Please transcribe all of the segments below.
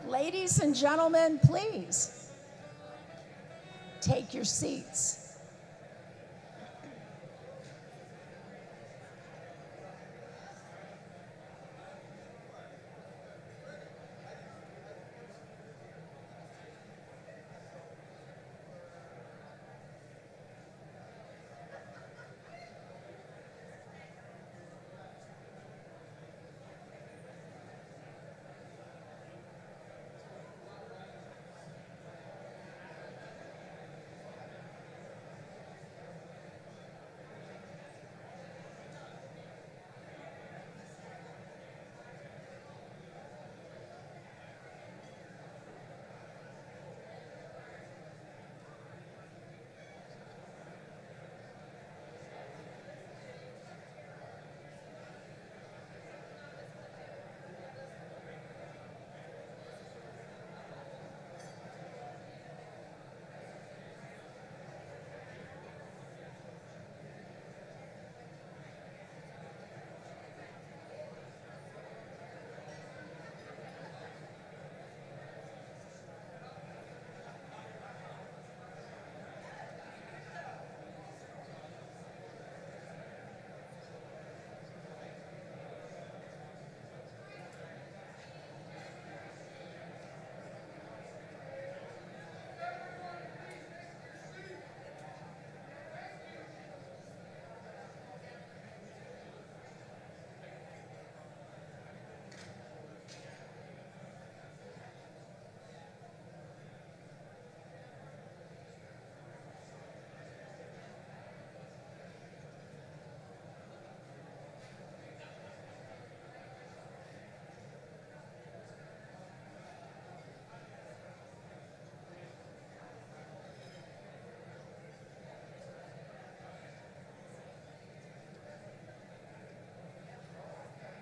Ladies and gentlemen, please take your seats.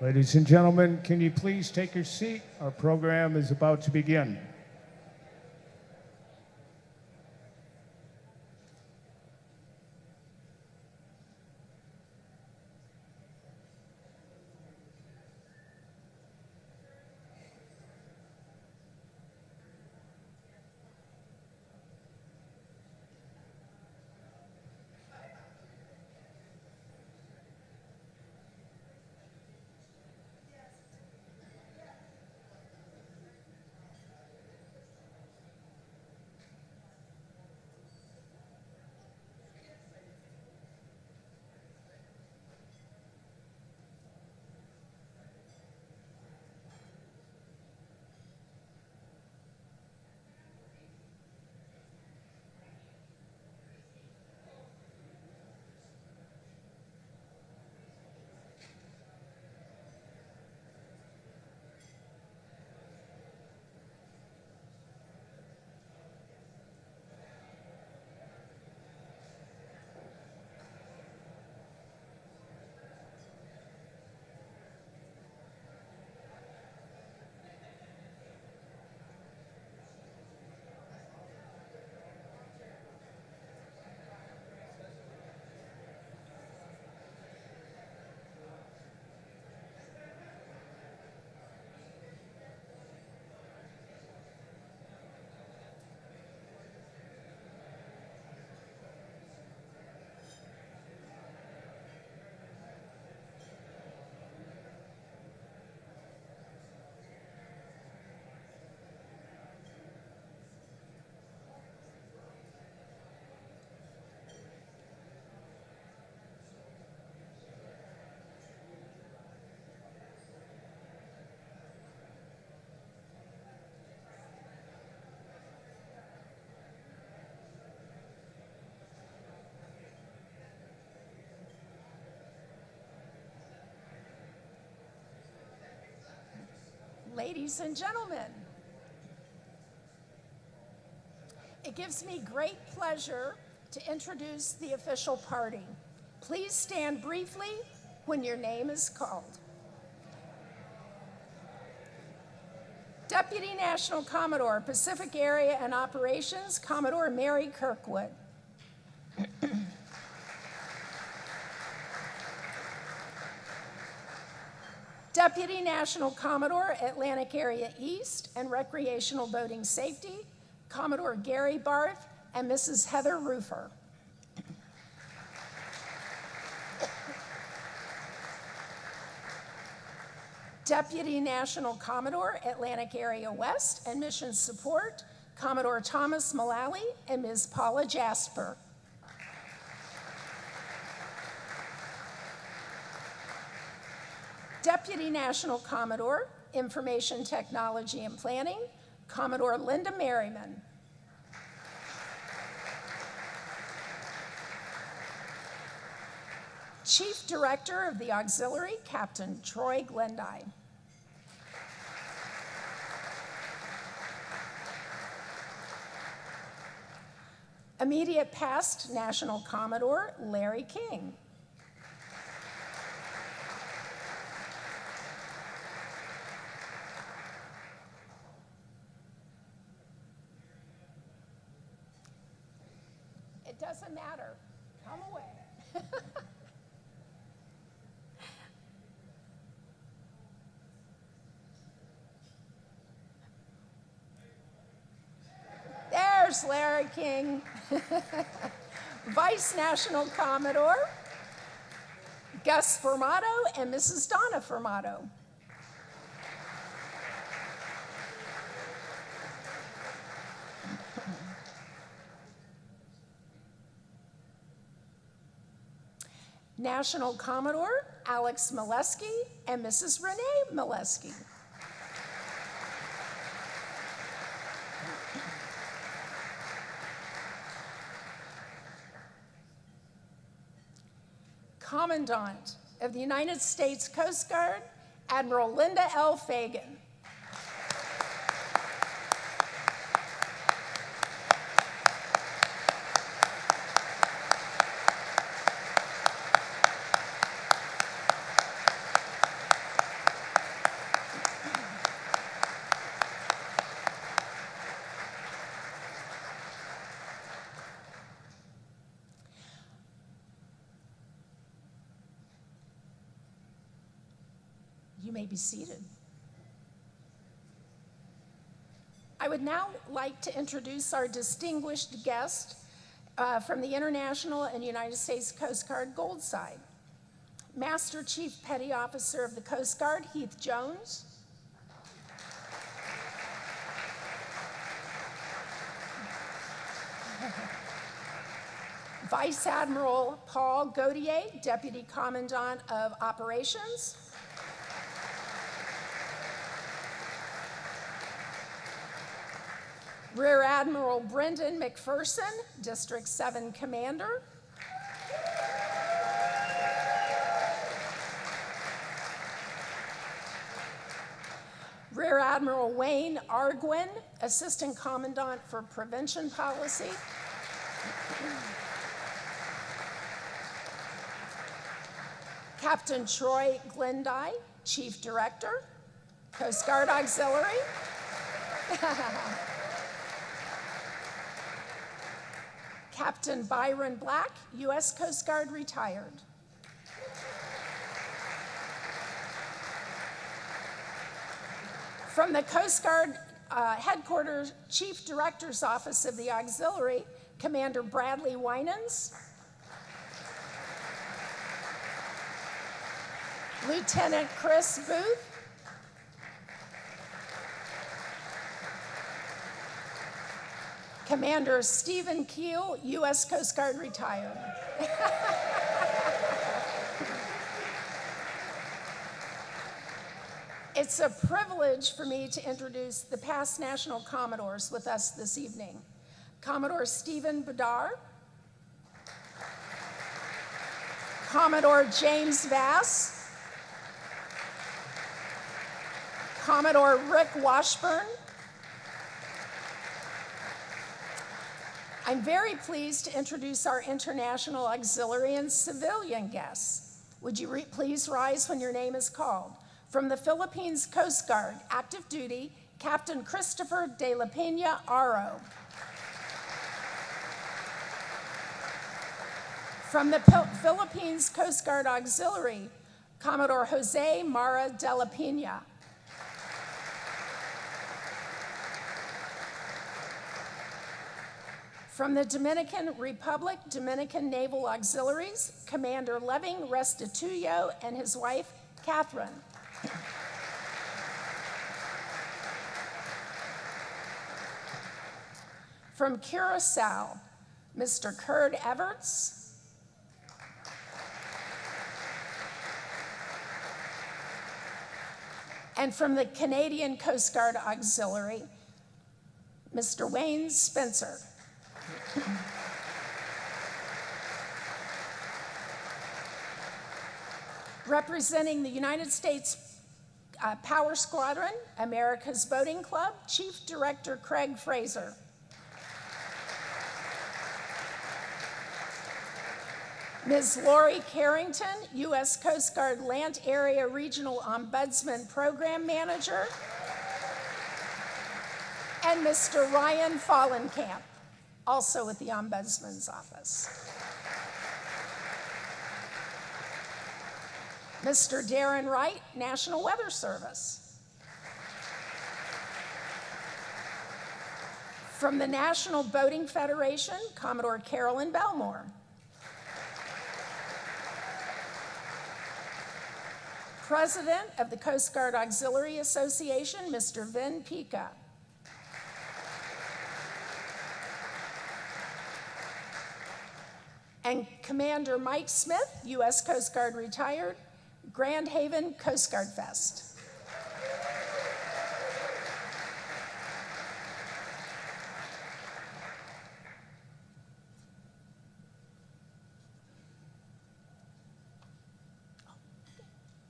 Ladies and gentlemen, can you please take your seat? Our program is about to begin. Ladies and gentlemen, it gives me great pleasure to introduce the official party. Please stand briefly when your name is called. Deputy National Commodore, Pacific Area and Operations, Commodore Mary Kirkwood. Deputy National Commodore, Atlantic Area East and Recreational Boating Safety, Commodore Gary Barth and Mrs. Heather Roofer. Deputy National Commodore, Atlantic Area West and Mission Support, Commodore Thomas Mullally and Ms. Paula Jasper. Deputy National Commodore, Information Technology and Planning, Commodore Linda Merriman. Chief Director of the Auxiliary, Captain Troy Glendy. Immediate Past National Commodore, Larry King. It doesn't matter. Come away. There's Larry King. Vice National Commodore, Gus Formato and Mrs. Donna Formato. National Commodore, Alex Molesky and Mrs. Renee Molesky. Commandant of the United States Coast Guard, Admiral Linda L. Fagan. You may be seated. I would now like to introduce our distinguished guest from the International and United States Coast Guard Gold Side. Master Chief Petty Officer of the Coast Guard, Heath Jones. Vice Admiral Paul Gautier, Deputy Commandant of Operations. Rear Admiral Brendan McPherson, District 7 Commander. Rear Admiral Wayne Arguin, Assistant Commandant for Prevention Policy. Captain Troy Glendy, Chief Director, Coast Guard Auxiliary. Captain Byron Black, U.S. Coast Guard retired. From the Coast Guard Headquarters Chief Director's Office of the Auxiliary, Commander Bradley Winans. Lieutenant Chris Booth. Commander Stephen Keel, U.S. Coast Guard retired. It's a privilege for me to introduce the past National Commodores with us this evening. Commodore Stephen Bedard, Commodore James Vass, Commodore Rick Washburn. I'm very pleased to introduce our international auxiliary and civilian guests. Would you please rise when your name is called? From the Philippines Coast Guard, active duty, Captain Christopher de la Peña Aro. From the Philippines Coast Guard Auxiliary, Commodore Jose Mara de la Pena. From the Dominican Republic, Dominican Naval Auxiliaries, Commander Leving Restituyo and his wife, Catherine. From Curacao, Mr. Kurt Everts. And from the Canadian Coast Guard Auxiliary, Mr. Wayne Spencer. Representing the United States Power Squadron, America's Boating Club, Chief Director Craig Fraser. Ms. Lori Carrington, U.S. Coast Guard Land Area Regional Ombudsman Program Manager. And Mr. Ryan Fallenkamp, also with the Ombudsman's Office. Mr. Darren Wright, National Weather Service. From the National Boating Federation, Commodore Carolyn Belmore. President of the Coast Guard Auxiliary Association, Mr. Vin Pica. And Commander Mike Smith, U.S. Coast Guard retired, Grand Haven Coast Guard Fest.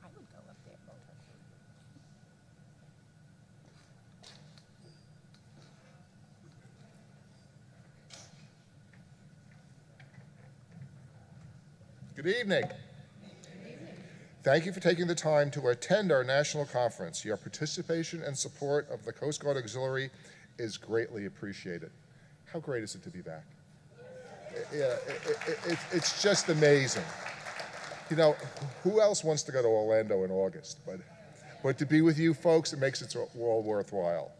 I would go up there. Good evening. Thank you for taking the time to attend our national conference. Your participation and support of the Coast Guard Auxiliary is greatly appreciated. How great is it to be back? Yeah, it's just amazing. You know, who else wants to go to Orlando in August? But to be with you folks, it makes it all worthwhile.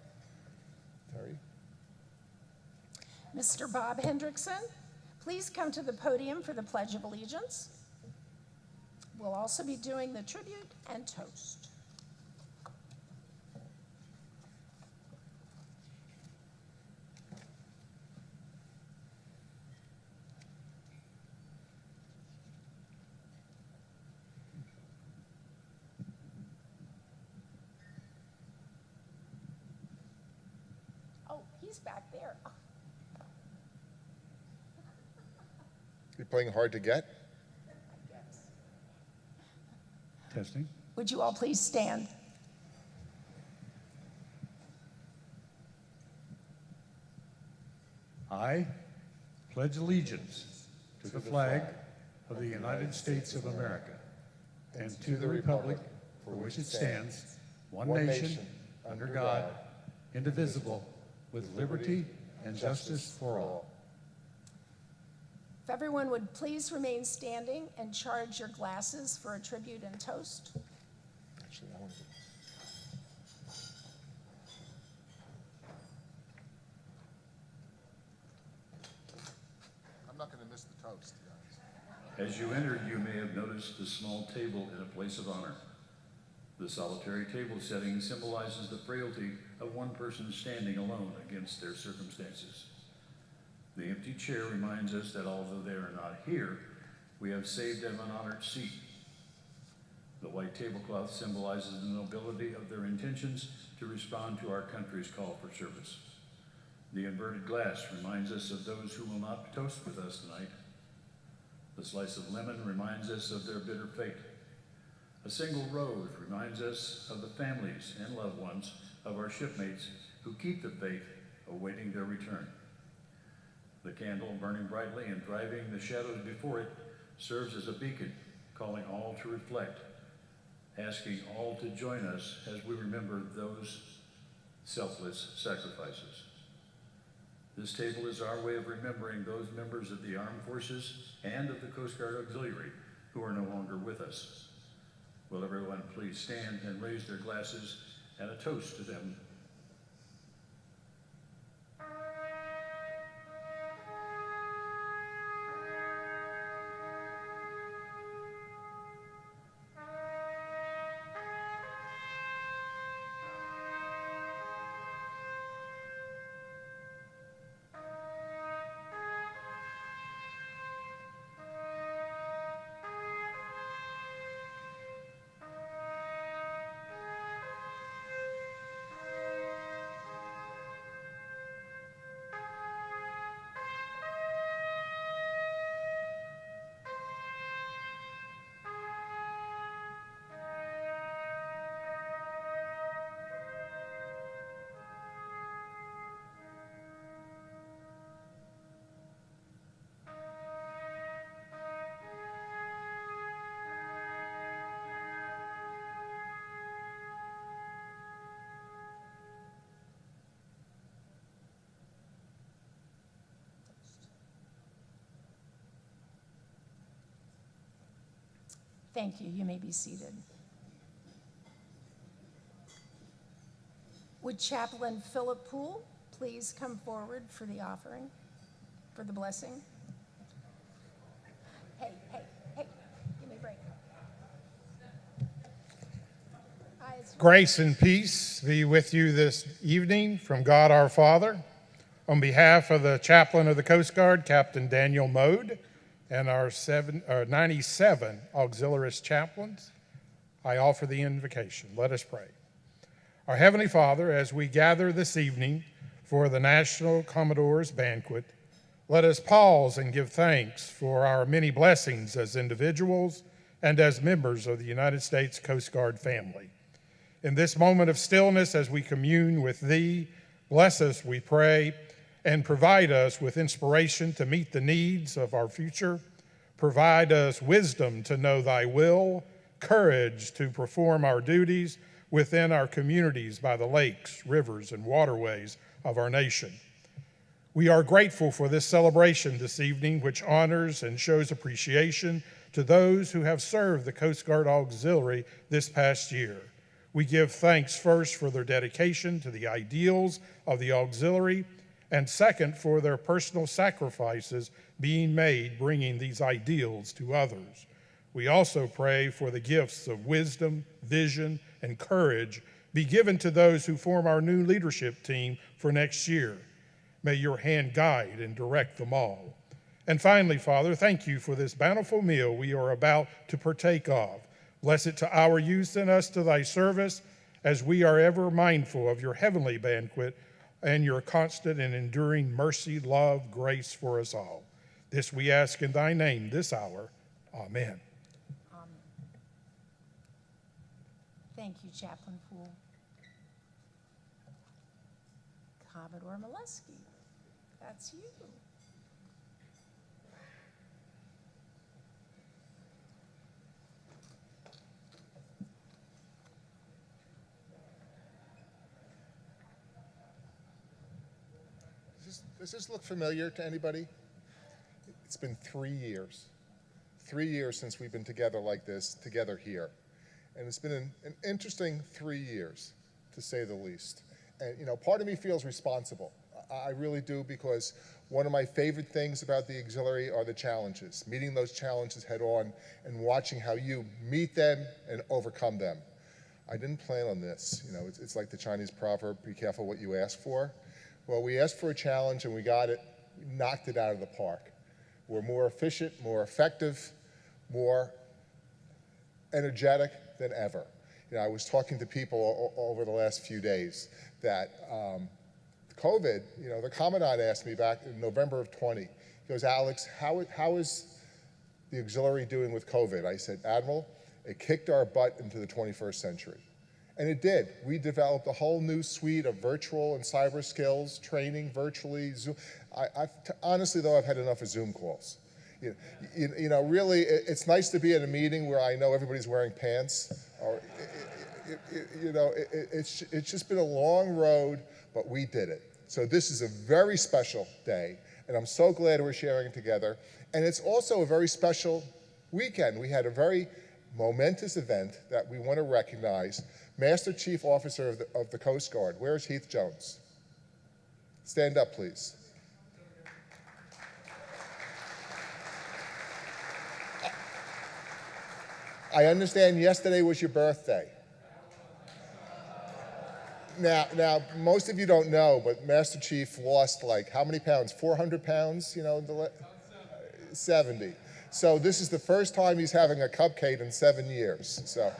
Terry? Mr. Bob Hendrickson, please come to the podium for the Pledge of Allegiance. We'll also be doing the tribute and toast. Oh, he's back there. You're playing hard to get? Testing. Would you all please stand? I pledge allegiance to the flag of the United States of America and to the republic for which it stands, one nation, under God, indivisible, with liberty and justice for all. If everyone would please remain standing and charge your glasses for a tribute and toast. Actually, I want to. I'm not going to miss the toast, guys. As you entered, you may have noticed a small table in a place of honor. The solitary table setting symbolizes the frailty of one person standing alone against their circumstances. The empty chair reminds us that although they are not here, we have saved them an honored seat. The white tablecloth symbolizes the nobility of their intentions to respond to our country's call for service. The inverted glass reminds us of those who will not toast with us tonight. The slice of lemon reminds us of their bitter fate. A single rose reminds us of the families and loved ones of our shipmates who keep the faith, awaiting their return. The candle, burning brightly and driving the shadows before it, serves as a beacon, calling all to reflect, asking all to join us as we remember those selfless sacrifices. This table is our way of remembering those members of the armed forces and of the Coast Guard Auxiliary who are no longer with us. Will everyone please stand and raise their glasses and a toast to them? Thank you. You may be seated. Would Chaplain Philip Poole please come forward for the offering, for the blessing? Hey, give me a break. Grace and peace be with you this evening from God our Father. On behalf of the Chaplain of the Coast Guard, Captain Daniel Mode, and our 97 auxiliary chaplains, I offer the invocation. Let us pray. Our Heavenly Father, as we gather this evening for the National Commodores Banquet, let us pause and give thanks for our many blessings as individuals and as members of the United States Coast Guard family. In this moment of stillness, as we commune with Thee, bless us, we pray, and provide us with inspiration to meet the needs of our future. Provide us wisdom to know Thy will, courage to perform our duties within our communities by the lakes, rivers, and waterways of our nation. We are grateful for this celebration this evening, which honors and shows appreciation to those who have served the Coast Guard Auxiliary this past year. We give thanks first for their dedication to the ideals of the auxiliary, and second, for their personal sacrifices being made, bringing these ideals to others. We also pray for the gifts of wisdom, vision, and courage be given to those who form our new leadership team for next year. May your hand guide and direct them all. And finally, Father, thank you for this bountiful meal we are about to partake of. Bless it to our use and us to thy service, as we are ever mindful of your heavenly banquet and your constant and enduring mercy, love, grace for us all. This we ask in thy name this hour. Amen. Amen. Thank you, Chaplain Poole. Commodore Molesky, that's you. Does this look familiar to anybody? It's been 3 years. 3 years since we've been together like this, together here. And it's been an interesting 3 years, to say the least. And, you know, part of me feels responsible. I really do, because one of my favorite things about the auxiliary are the challenges, meeting those challenges head on and watching how you meet them and overcome them. I didn't plan on this. You know, it's like the Chinese proverb, be careful what you ask for. Well, we asked for a challenge and we got it, we knocked it out of the park. We're more efficient, more effective, more energetic than ever. You know, I was talking to people over the last few days that COVID, you know, the Commandant asked me back in November of 20, he goes, Alex, how is the auxiliary doing with COVID? I said, Admiral, it kicked our butt into the 21st century. And it did. We developed a whole new suite of virtual and cyber skills, training virtually, Zoom. Honestly, though, I've had enough of Zoom calls. You know, really, it's nice to be at a meeting where I know everybody's wearing pants. Or, you know, it's just been a long road, but we did it. So this is a very special day, and I'm so glad we're sharing it together. And it's also a very special weekend. We had a very momentous event that we want to recognize Master Chief Officer of the Coast Guard. Where's Heath Jones? Stand up, please. I understand yesterday was your birthday. Now, most of you don't know, but Master Chief lost like how many pounds? 400 pounds, 70. So this is the first time he's having a cupcake in 7 years. So,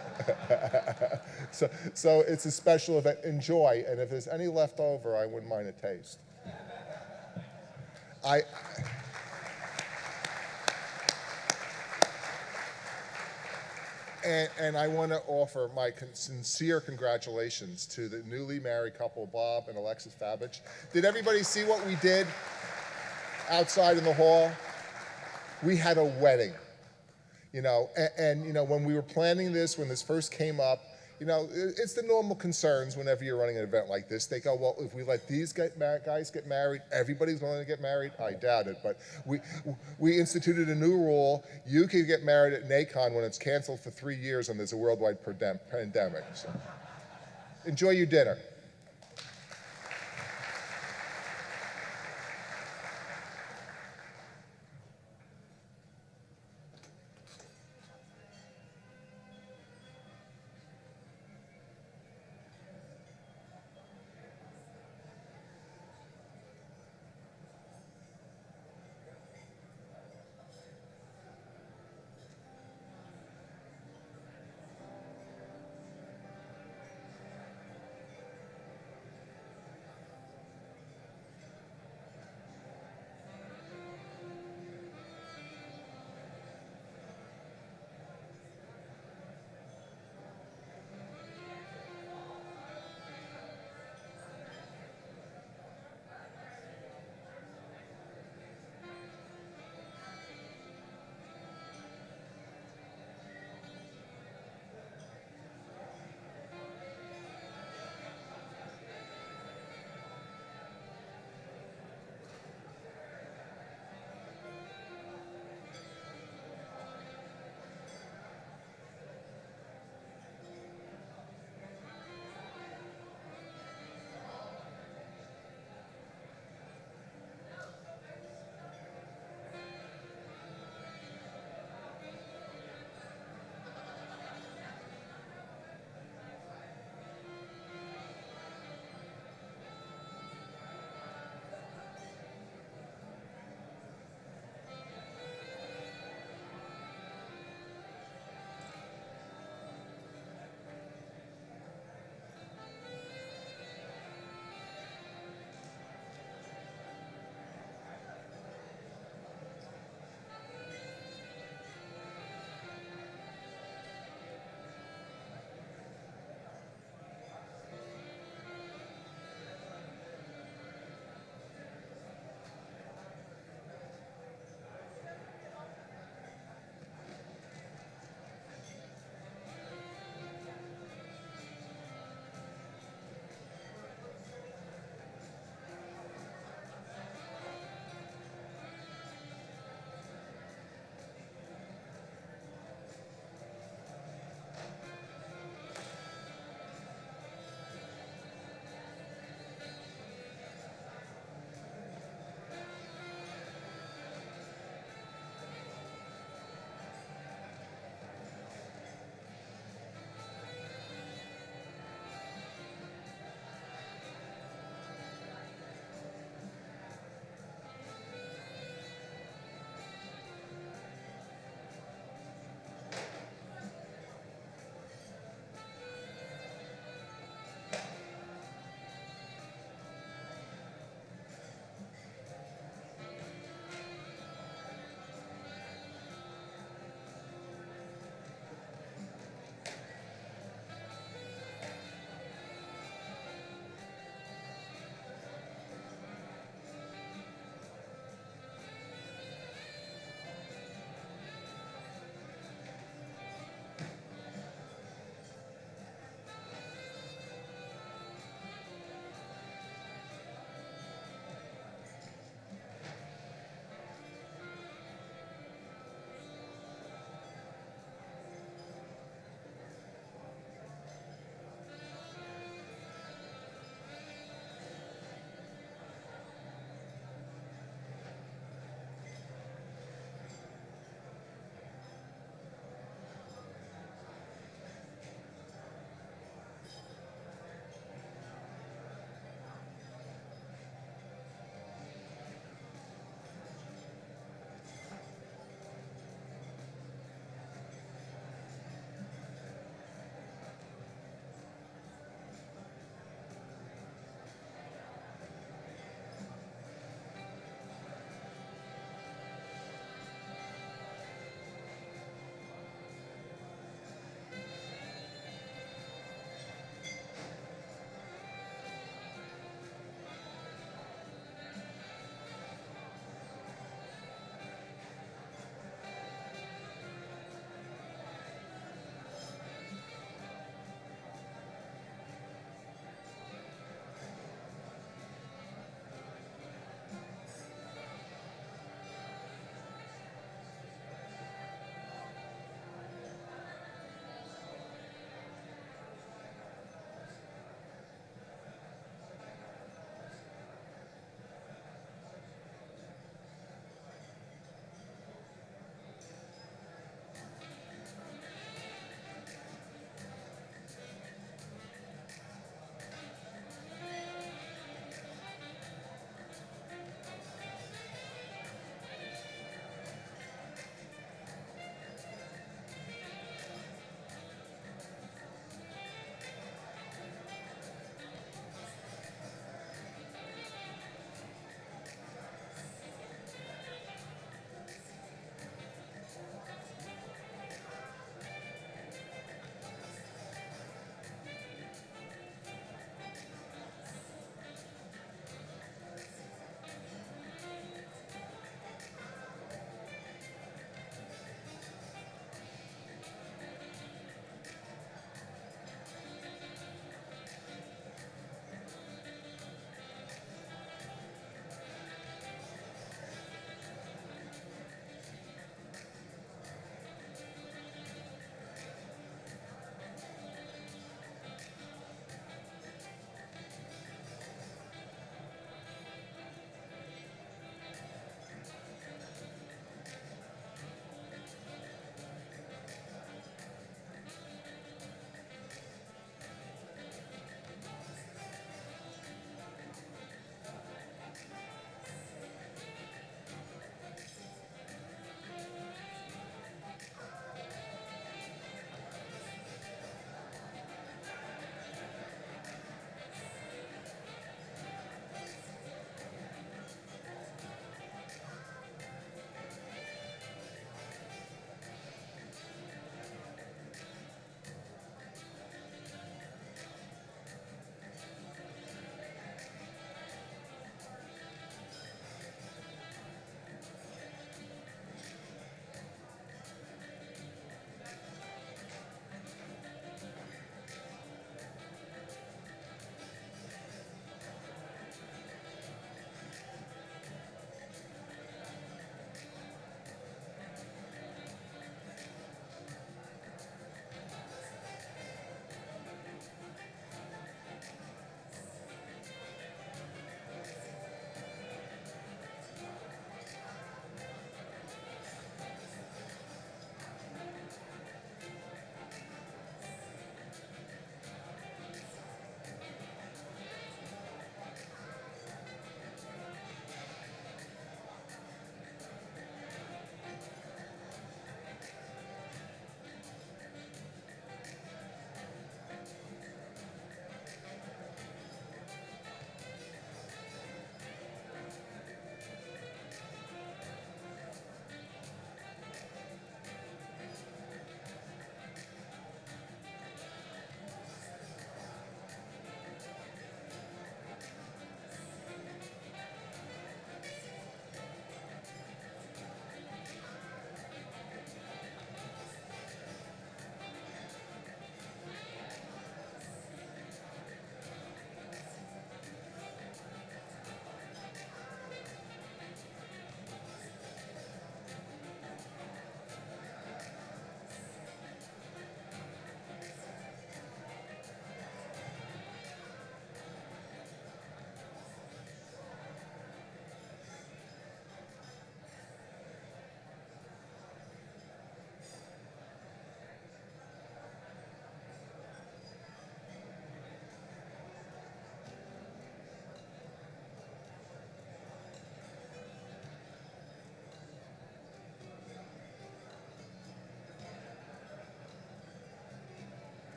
so it's a special event. Enjoy, and if there's any left over, I wouldn't mind a taste. And I want to offer my sincere congratulations to the newly married couple, Bob and Alexis Fabich. Did everybody see what we did outside in the hall? We had a wedding, and when we were planning this, when this first came up, it's the normal concerns whenever you're running an event like this. They go, well, if we let these guys get married, everybody's going to get married. I doubt it, but we instituted a new rule. You can get married at NACON when it's canceled for 3 years and there's a worldwide pandemic. So enjoy your dinner.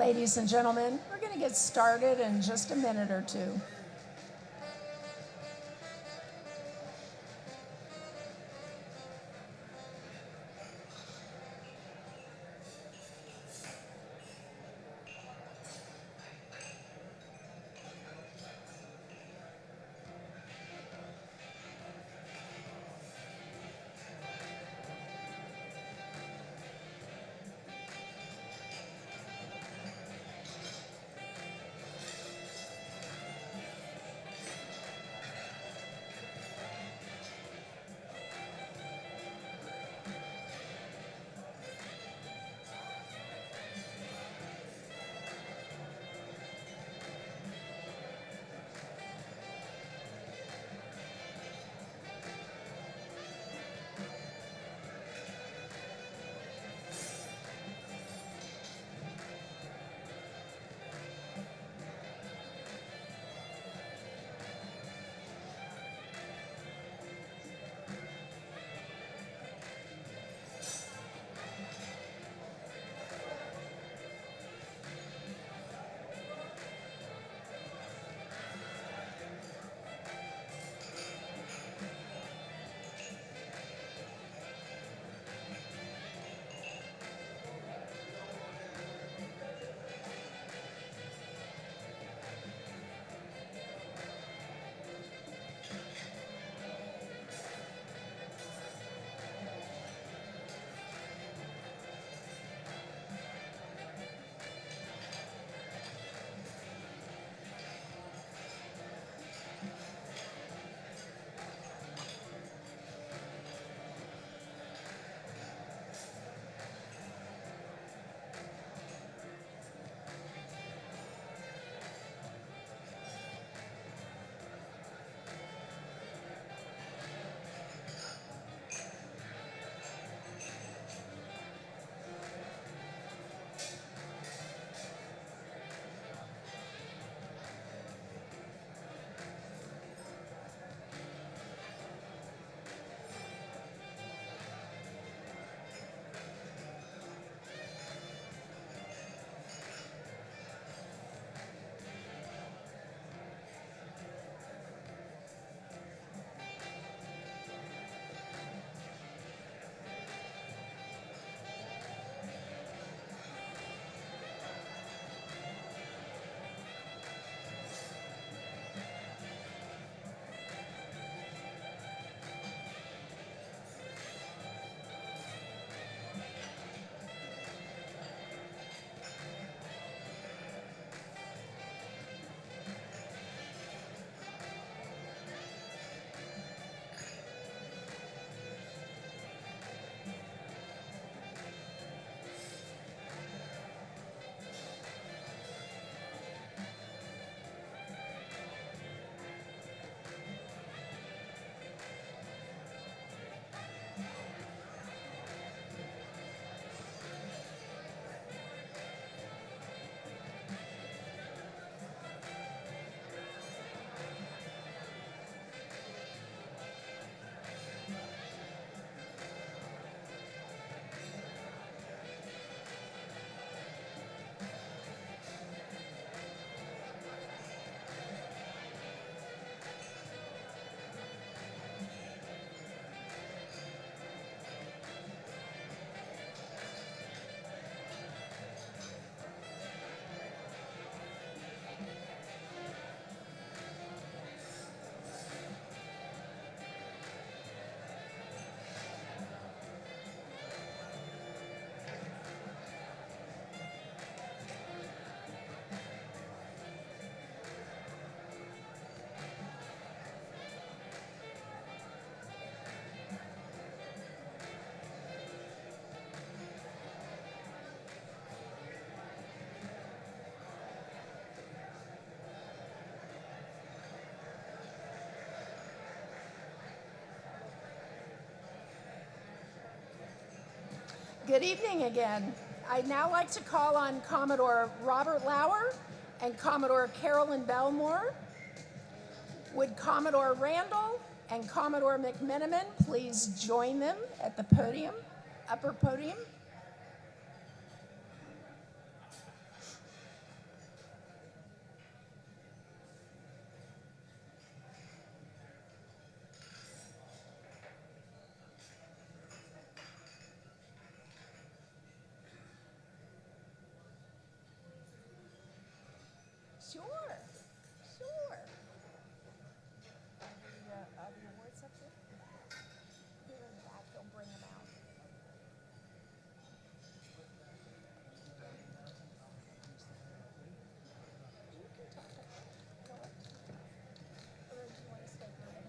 Ladies and gentlemen, we're going to get started in just a minute or two. Good evening again. I'd now like to call on Commodore Robert Lauer and Commodore Carolyn Belmore. Would Commodore Randall and Commodore McMenamin please join them at the podium, upper podium? Sure, sure. The awards up there? Here in the back, they'll bring them out. You can talk about it. Go up. Or do you want to stay behind?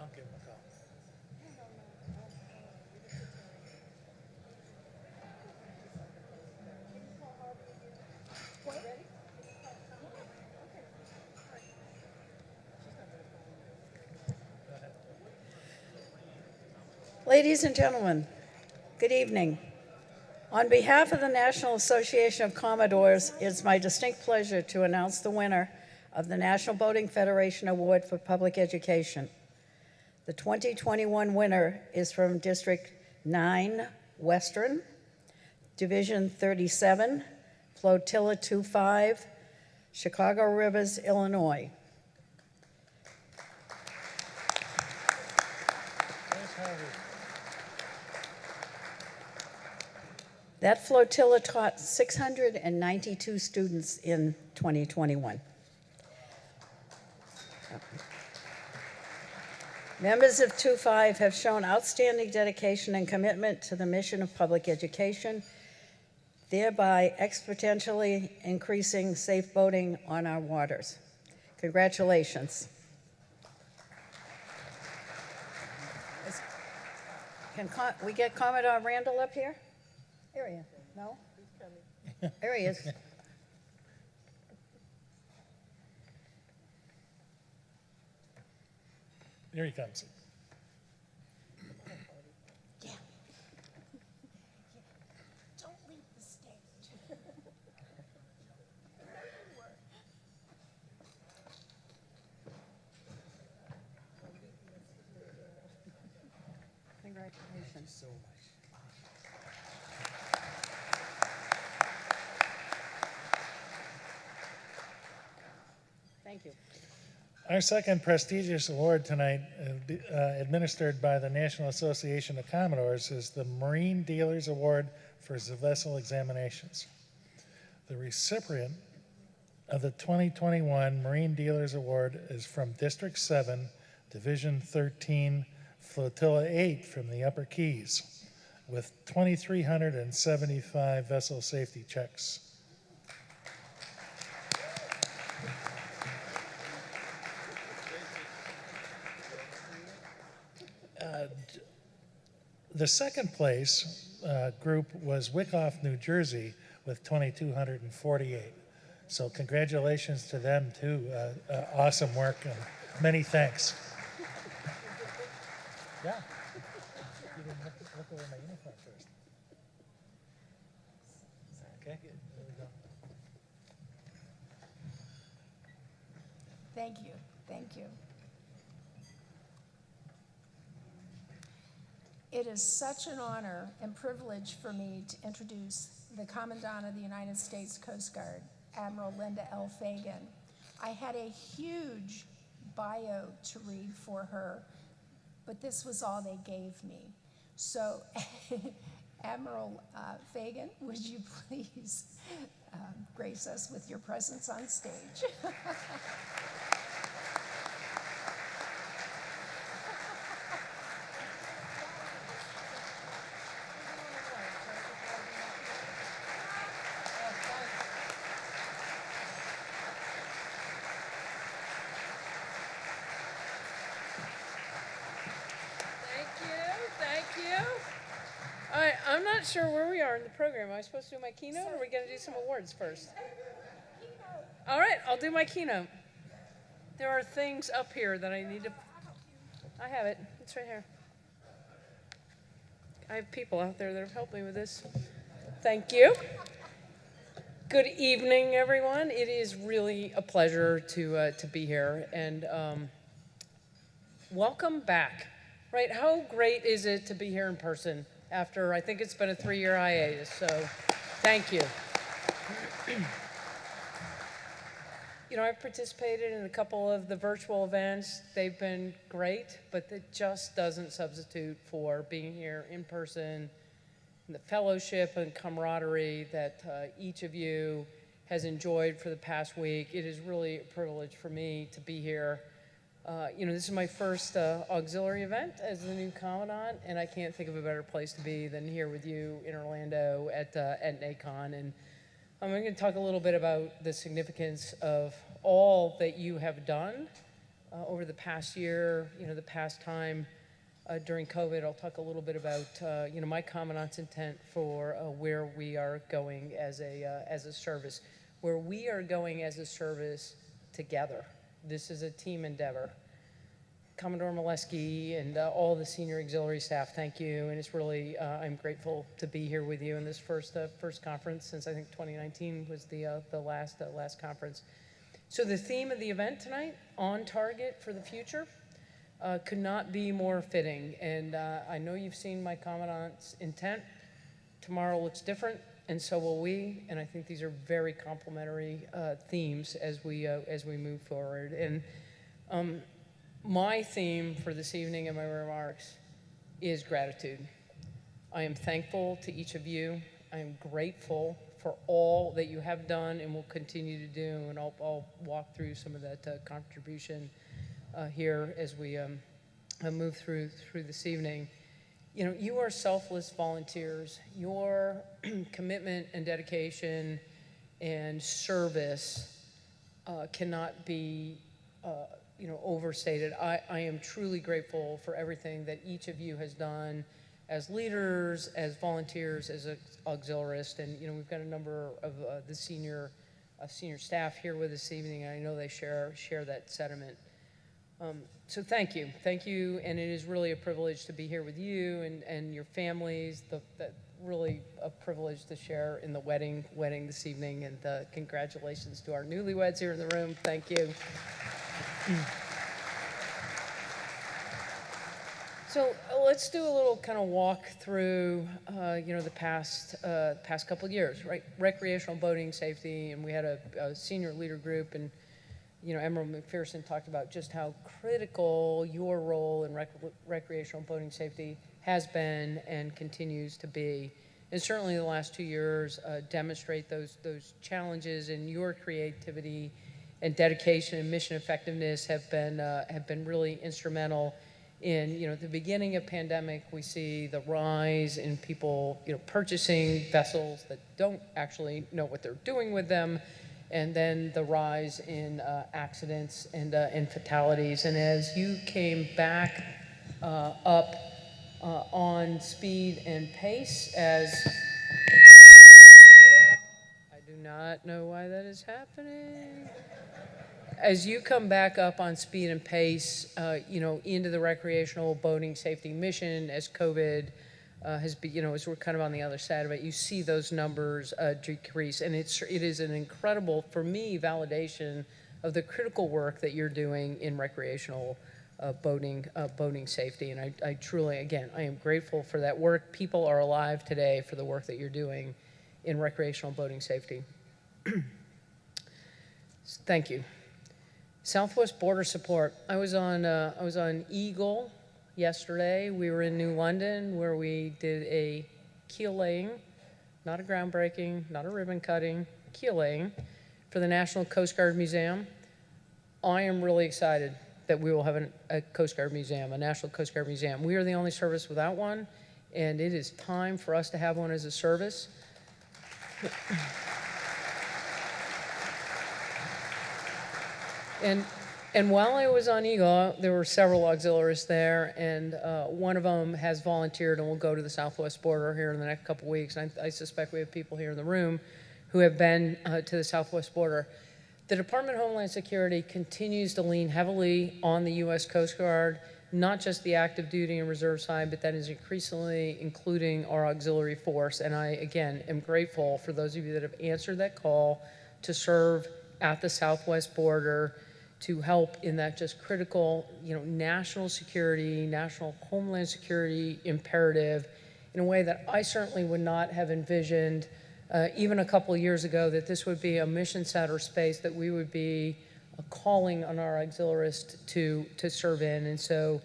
I'll give him a call. Ladies and gentlemen, good evening. On behalf of the National Association of Commodores, it's my distinct pleasure to announce the winner of the National Boating Federation Award for Public Education. The 2021 winner is from District 9 Western, Division 37, Flotilla 25, Chicago Rivers, Illinois. That flotilla taught 692 students in 2021. Members of 2-5 have shown outstanding dedication and commitment to the mission of public education, thereby exponentially increasing safe boating on our waters. Congratulations. Can we get Commodore Randall up here? Here he is. No? There he is. Here he comes. Yeah. Don't leave the stage. Congratulations. So much. Thank you. Our second prestigious award tonight, administered by the National Association of Commodores, is the Marine Dealers Award for Vessel Examinations. The recipient of the 2021 Marine Dealers Award is from District 7, Division 13, Flotilla 8 from the Upper Keys, with 2,375 vessel safety checks. The second place group was Wyckoff, New Jersey, with 2,248. So congratulations to them too. Awesome work and many thanks. Yeah. You didn't look over my uniform first. Okay. There we go. Thank you, thank you. It is such an honor and privilege for me to introduce the Commandant of the United States Coast Guard, Admiral Linda L. Fagan. I had a huge bio to read for her, but this was all they gave me. So, Admiral Fagan, would you please grace us with your presence on stage? Thank you. All right, I'm not sure where we are in the program. Am I supposed to do my keynote, or are we going to do some awards first? All right, I'll do my keynote. There are things up here that I need to... I have it. It's right here. I have people out there that have helped me with this. Thank you. Good evening, everyone. It is really a pleasure to be here, and welcome back. Right, how great is it to be here in person after, I think it's been a 3-year hiatus, so thank you. You know, I've participated in a couple of the virtual events. They've been great, but it just doesn't substitute for being here in person, and the fellowship and camaraderie that each of you has enjoyed for the past week. It is really a privilege for me to be here. You know, this is my first auxiliary event as the new Commandant, and I can't think of a better place to be than here with you in Orlando at NACON. And I'm going to talk a little bit about the significance of all that you have done over the past year, you know, the past time during COVID. I'll talk a little bit about, you know, my Commandant's intent for where we are going as a service, where we are going as a service together. This is a team endeavor. Commodore Molesky and all the senior auxiliary staff, thank you. And it's really, I'm grateful to be here with you in this first conference since I think 2019 was the last conference. So the theme of the event tonight, on target for the future, could not be more fitting. And I know you've seen my Commandant's intent. Tomorrow looks different, and so will we. And I think these are very complementary themes as we move forward. And my theme for this evening in my remarks is gratitude. I am thankful to each of you. I am grateful for all that you have done and will continue to do. And I'll walk through some of that contribution here as we move through this evening. You know, you are selfless volunteers. Your commitment and dedication and service cannot be you know, overstated. I am truly grateful for everything that each of you has done as leaders, as volunteers, as auxiliarists, and you know, we've got a number of the senior staff here with us this evening, and I know they share that sentiment. So thank you, and it is really a privilege to be here with you and your families. Really a privilege to share in the wedding this evening, and congratulations to our newlyweds here in the room. Thank you. So let's do a little kind of walk through, you know, the past couple of years, right? Recreational boating safety, and we had a senior leader group, and you know, Admiral McPherson talked about just how critical your role in recreational boating safety has been and continues to be. And certainly the last 2 years demonstrate those challenges, and your creativity and dedication and mission effectiveness have been really instrumental in, you know, the beginning of pandemic. We see the rise in people, you know, purchasing vessels that don't actually know what they're doing with them, and then the rise in accidents and fatalities. And as you came back up on speed and pace, as I do not know why that is happening. As you come back up on speed and pace, into the recreational boating safety mission, as COVID has been, as we're kind of on the other side of it, you see those numbers decrease, and it is an incredible, for me, validation of the critical work that you're doing in recreational boating safety. And I truly, again, I am grateful for that work. People are alive today for the work that you're doing in recreational boating safety. Thank you. Southwest Border Support. I was on Eagle yesterday. We were in New London where we did a keel laying, not a groundbreaking, not a ribbon cutting, keel laying for the National Coast Guard Museum. I am really excited that we will have a Coast Guard Museum, a National Coast Guard Museum. We are the only service without one, and it is time for us to have one as a service. And while I was on Eagle, there were several auxiliaries there, and one of them has volunteered and will go to the Southwest border here in the next couple weeks. And I suspect we have people here in the room who have been to the Southwest border. The Department of Homeland Security continues to lean heavily on the U.S. Coast Guard, not just the active duty and reserve side, but that is increasingly including our auxiliary force. And I, again, am grateful for those of you that have answered that call to serve at the Southwest border, to help in that just critical, national security, national homeland security imperative in a way that I certainly would not have envisioned even a couple of years ago, that this would be a mission set or space that we would be calling on our auxiliaries to serve in. And so,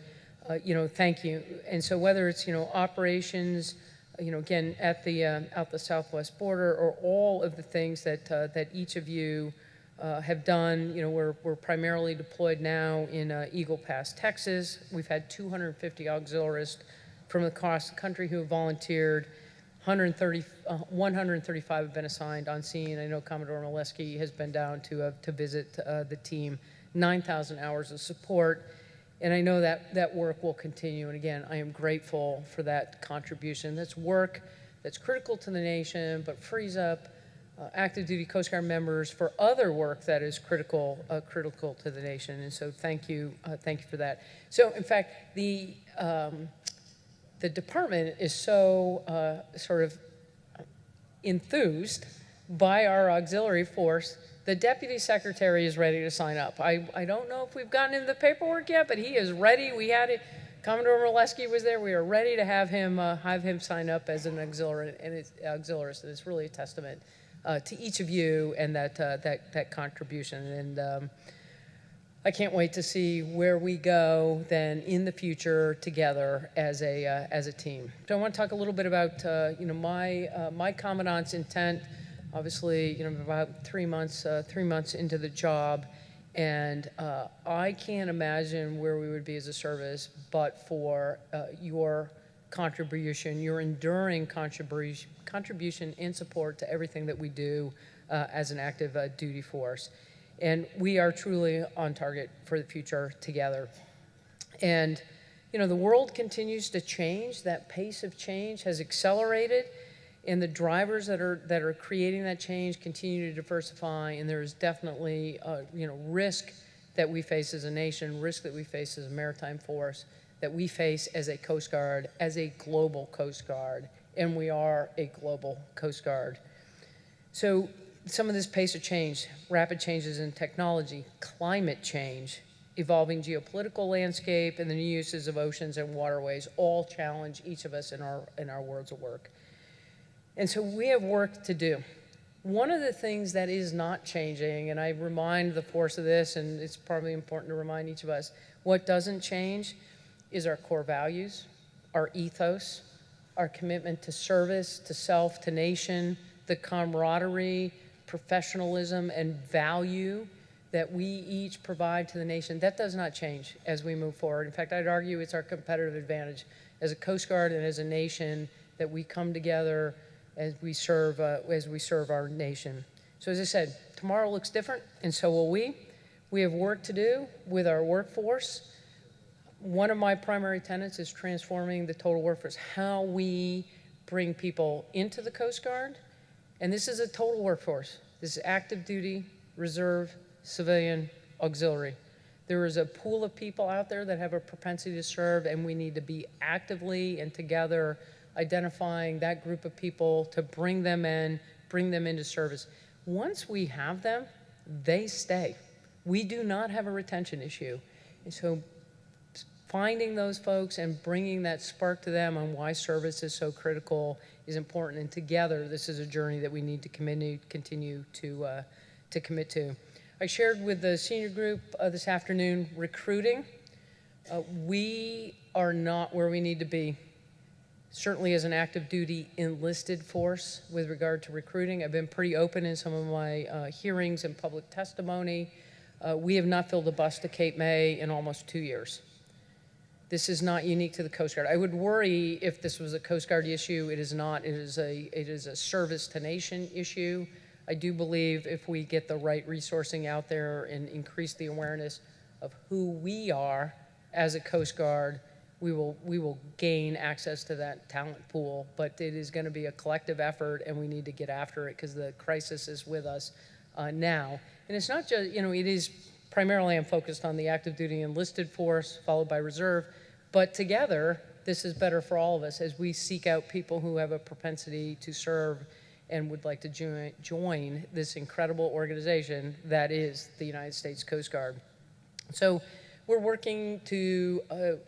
thank you. And so whether it's, operations, again, at the Southwest border, or all of the things that each of you have done. We're primarily deployed now in Eagle Pass, Texas. We've had 250 auxiliaries from across the country who have volunteered. 135 have been assigned on scene. I know Commodore Molesky has been down to visit the team. 9,000 hours of support. And I know that work will continue. And again, I am grateful for that contribution. That's work that's critical to the nation, but frees up active duty Coast Guard members for other work that is critical to the nation. And so thank you for that. So in fact, the department is so sort of enthused by our auxiliary force. The deputy secretary is ready to sign up. I don't know if we've gotten into the paperwork yet, but he is ready. We had it. Commodore Molesky was there. We are ready to have him sign up as an auxiliary, and it's really a testament to each of you and that contribution. And I can't wait to see where we go then in the future together as a team. So I want to talk a little bit about my commandant's intent. Obviously, about 3 months into the job, and I can't imagine where we would be as a service but for your contribution, your enduring contribution and support to everything that we do as an active duty force. And we are truly on target for the future together. And, the world continues to change. That pace of change has accelerated, and the drivers that are creating that change continue to diversify, and there is definitely, risk that we face as a nation, risk that we face as a maritime force, that we face as a Coast Guard, as a global Coast Guard, and we are a global Coast Guard. So some of this pace of change, rapid changes in technology, climate change, evolving geopolitical landscape, and the new uses of oceans and waterways all challenge each of us in our worlds of work. And so we have work to do. One of the things that is not changing, and I remind the force of this, and it's probably important to remind each of us, what doesn't change is our core values, our ethos, our commitment to service, to self, to nation, the camaraderie, professionalism, and value that we each provide to the nation. That does not change as we move forward. In fact, I'd argue it's our competitive advantage as a Coast Guard and as a nation that we come together as we serve our nation. So as I said, tomorrow looks different, and so will we. We have work to do with our workforce. One of my primary tenets is transforming the total workforce, how we bring people into the Coast Guard. And this is a total workforce. This is active duty, reserve, civilian, auxiliary. There is a pool of people out there that have a propensity to serve, and we need to be actively and together identifying that group of people to bring them into service. Once we have them, they stay. We do not have a retention issue. And so finding those folks and bringing that spark to them on why service is so critical is important. And together, this is a journey that we need to continue to commit to. I shared with the senior group this afternoon recruiting. We are not where we need to be, certainly as an active duty enlisted force with regard to recruiting. I've been pretty open in some of my hearings and public testimony. We have not filled a bus to Cape May in almost 2 years. This is not unique to the Coast Guard. I would worry if this was a Coast Guard issue. It is not. It is a service to nation issue. I do believe if we get the right resourcing out there and increase the awareness of who we are as a Coast Guard, we will gain access to that talent pool. But it is going to be a collective effort, and we need to get after it because the crisis is with us now. And it's not just, it is primarily I'm focused on the active duty enlisted force, followed by reserve. But together, this is better for all of us as we seek out people who have a propensity to serve and would like to join this incredible organization that is the United States Coast Guard. So we're working to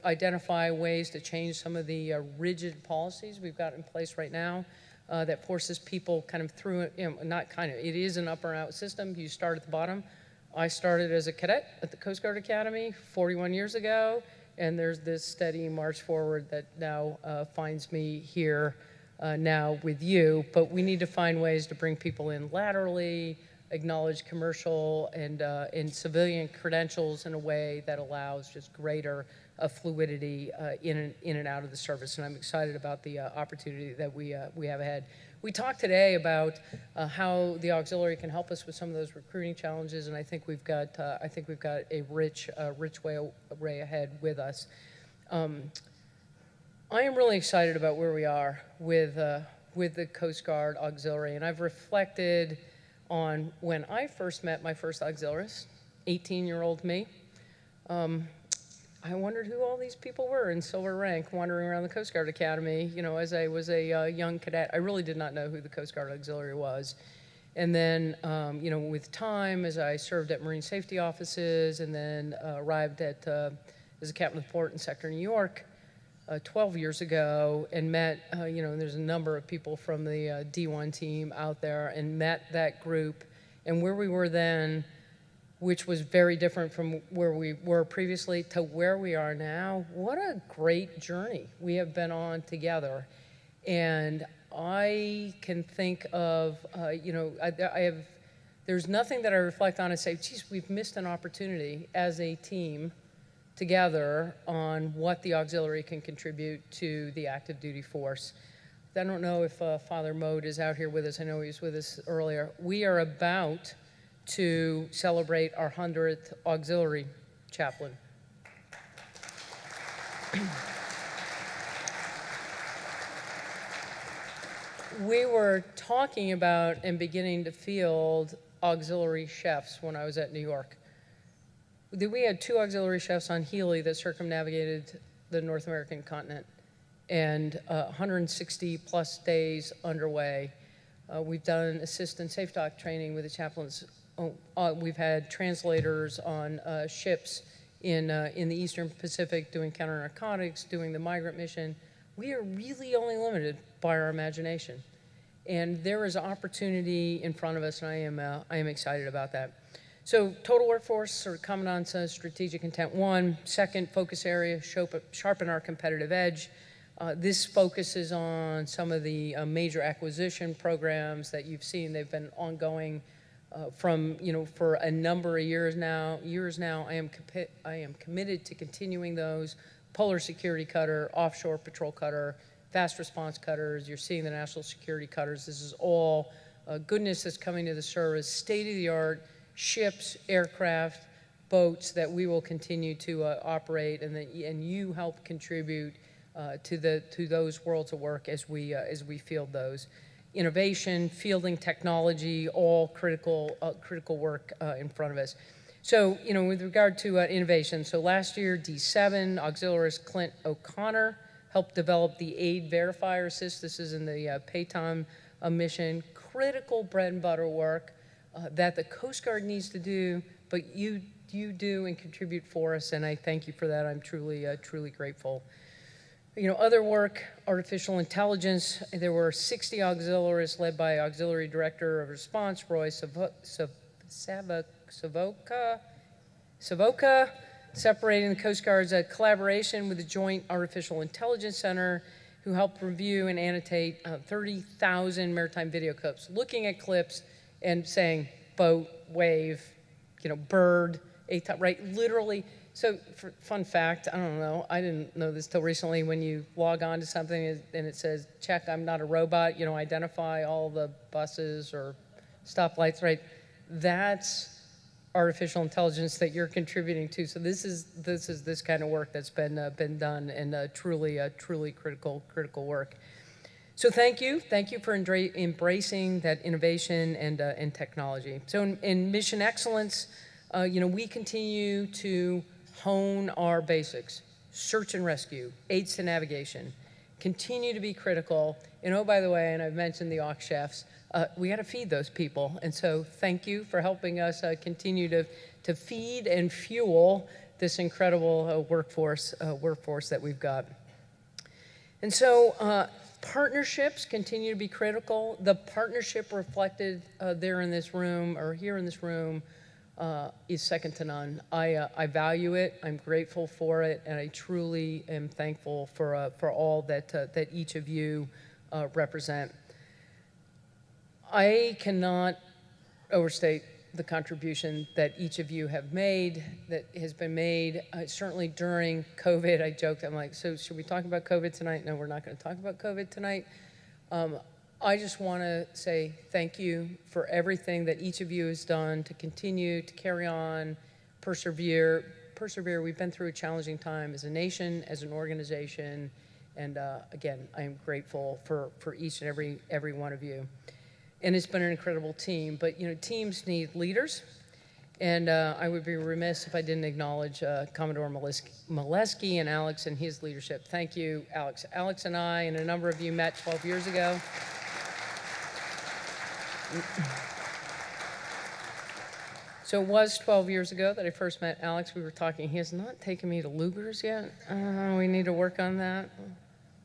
identify ways to change some of the rigid policies we've got in place right now that forces people kind of through it, it is an up or out system. You start at the bottom. I started as a cadet at the Coast Guard Academy 41 years ago, and there's this steady march forward that now finds me here now with you. But we need to find ways to bring people in laterally, acknowledge commercial and civilian credentials in a way that allows just greater fluidity in and out of the service. And I'm excited about the opportunity that we have ahead. We talked today about how the auxiliary can help us with some of those recruiting challenges, and I think we've got a rich way ahead with us. I am really excited about where we are with the Coast Guard Auxiliary, and I've reflected on when I first met my first auxiliarist, 18-year-old me. I wondered who all these people were in silver rank wandering around the Coast Guard Academy, as I was a young cadet. I really did not know who the Coast Guard Auxiliary was. And then, with time, as I served at Marine Safety Offices and then arrived at, as a captain of the port in Sector New York 12 years ago and met, there's a number of people from the D1 team out there and met that group. And where we were then, which was very different from where we were previously to where we are now. What a great journey we have been on together. And I can think of, there's nothing that I reflect on and say, geez, we've missed an opportunity as a team together on what the auxiliary can contribute to the active duty force. I don't know if Father Mode is out here with us. I know he was with us earlier. We are about to celebrate our 100th auxiliary chaplain. We were talking about and beginning to field auxiliary chefs when I was at New York. We had 2 auxiliary chefs on Healy that circumnavigated the North American continent, and 160 plus days underway. We've done assistant safe dock training with the chaplains. We've had translators on ships in the Eastern Pacific doing counter-narcotics, doing the migrant mission. We are really only limited by our imagination. And there is opportunity in front of us, and I am excited about that. So total workforce, or Commandant's strategic intent 1. Second focus area, sharpen our competitive edge. This focuses on some of the major acquisition programs that you've seen. They've been ongoing for a number of years now. I am committed to continuing those. Polar security cutter, offshore patrol cutter, fast response cutters. You're seeing the national security cutters. This is all goodness that's coming to the service. State-of-the-art ships, aircraft, boats that we will continue to operate, and you help contribute to those worlds of work as we field those. innovation, fielding technology, all critical work in front of us. So, with regard to innovation, so last year, D7, Auxiliarist Clint O'Connor helped develop the Aid Verifier Assist. This is in the PATOM mission. Critical bread and butter work that the Coast Guard needs to do, but you do and contribute for us, and I thank you for that. I'm truly grateful. Other work, artificial intelligence. There were 60 auxiliaries led by Auxiliary Director of Response, Roy Savoca, separating the Coast Guard's collaboration with the Joint Artificial Intelligence Center, who helped review and annotate 30,000 maritime video clips, looking at clips and saying boat, wave, bird, right? Literally. So, fun fact, I don't know, I didn't know this till recently. When you log on to something and it says, check, I'm not a robot, identify all the buses or stoplights, right? That's artificial intelligence that you're contributing to. So this is this kind of work that's been done, and truly critical work. So thank you for embracing that innovation and technology. So in mission excellence, we continue to hone our basics: search and rescue, aids to navigation, continue to be critical. And oh, by the way, and I've mentioned the aux chefs, we got to feed those people. And so thank you for helping us continue to feed and fuel this incredible workforce that we've got. And so partnerships continue to be critical. The partnership reflected there in this room, or here in this room, is second to none. I value it, I'm grateful for it, and I truly am thankful for all that each of you represent. I cannot overstate the contribution that each of you have made, that has been made, certainly during COVID. I joked, I'm like, so should we talk about COVID tonight? No, we're not going to talk about COVID tonight. I just want to say thank you for everything that each of you has done to continue to carry on, persevere. We've been through a challenging time as a nation, as an organization, and again, I am grateful for each and every one of you. And it's been an incredible team, but teams need leaders, and I would be remiss if I didn't acknowledge Commodore Molesky and Alex and his leadership. Thank you, Alex. Alex and I and a number of you met 12 years ago. So it was 12 years ago that I first met Alex. We were talking. He has not taken me to Luger's yet. We need to work on that.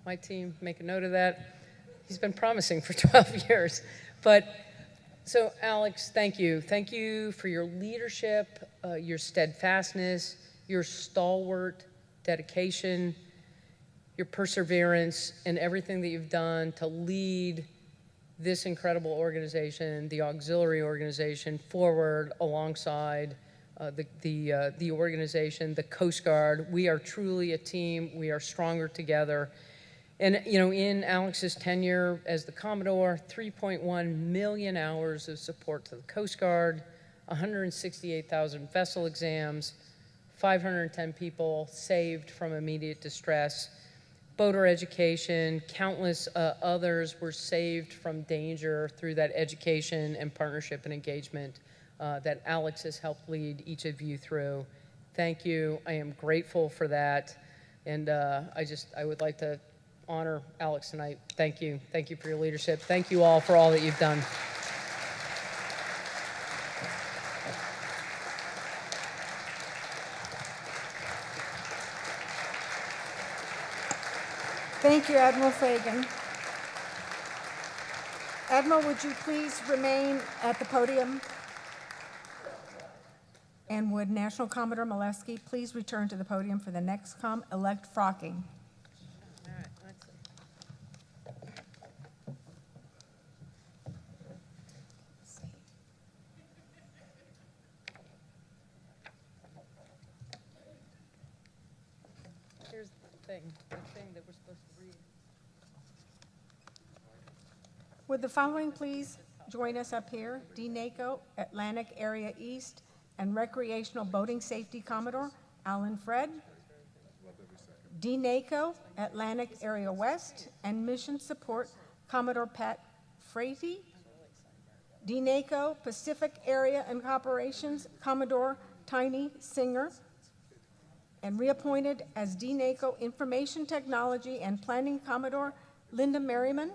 My team, make a note of that. He's been promising for 12 years. But so Alex, thank you. Thank you for your leadership, your steadfastness, your stalwart dedication, your perseverance, and everything that you've done to lead this incredible organization, the auxiliary organization, forward alongside the organization, the Coast Guard. We are truly a team. We are stronger together. And in Alex's tenure as the Commodore, 3.1 million hours of support to the Coast Guard, 168,000 vessel exams, 510 people saved from immediate distress, boater education, countless others were saved from danger through that education and partnership and engagement that Alex has helped lead each of you through. Thank you. I am grateful for that. And I would like to honor Alex tonight. Thank you. Thank you for your leadership. Thank you all for all that you've done. Thank you, Admiral Fagan. Admiral, would you please remain at the podium? And would National Commodore Molesky please return to the podium for the next elect Frocking? The thing that we're supposed to read. Would the following please join us up here? DNACO, Atlantic Area East, and Recreational Boating Safety Commodore, Alan Fred. DNACO, Atlantic Area West, and Mission Support, Commodore Pat Frati, DNACO Pacific Area and Operations Commodore Tiny Singer, and reappointed as DNACO Information Technology and Planning Commodore Linda Merriman,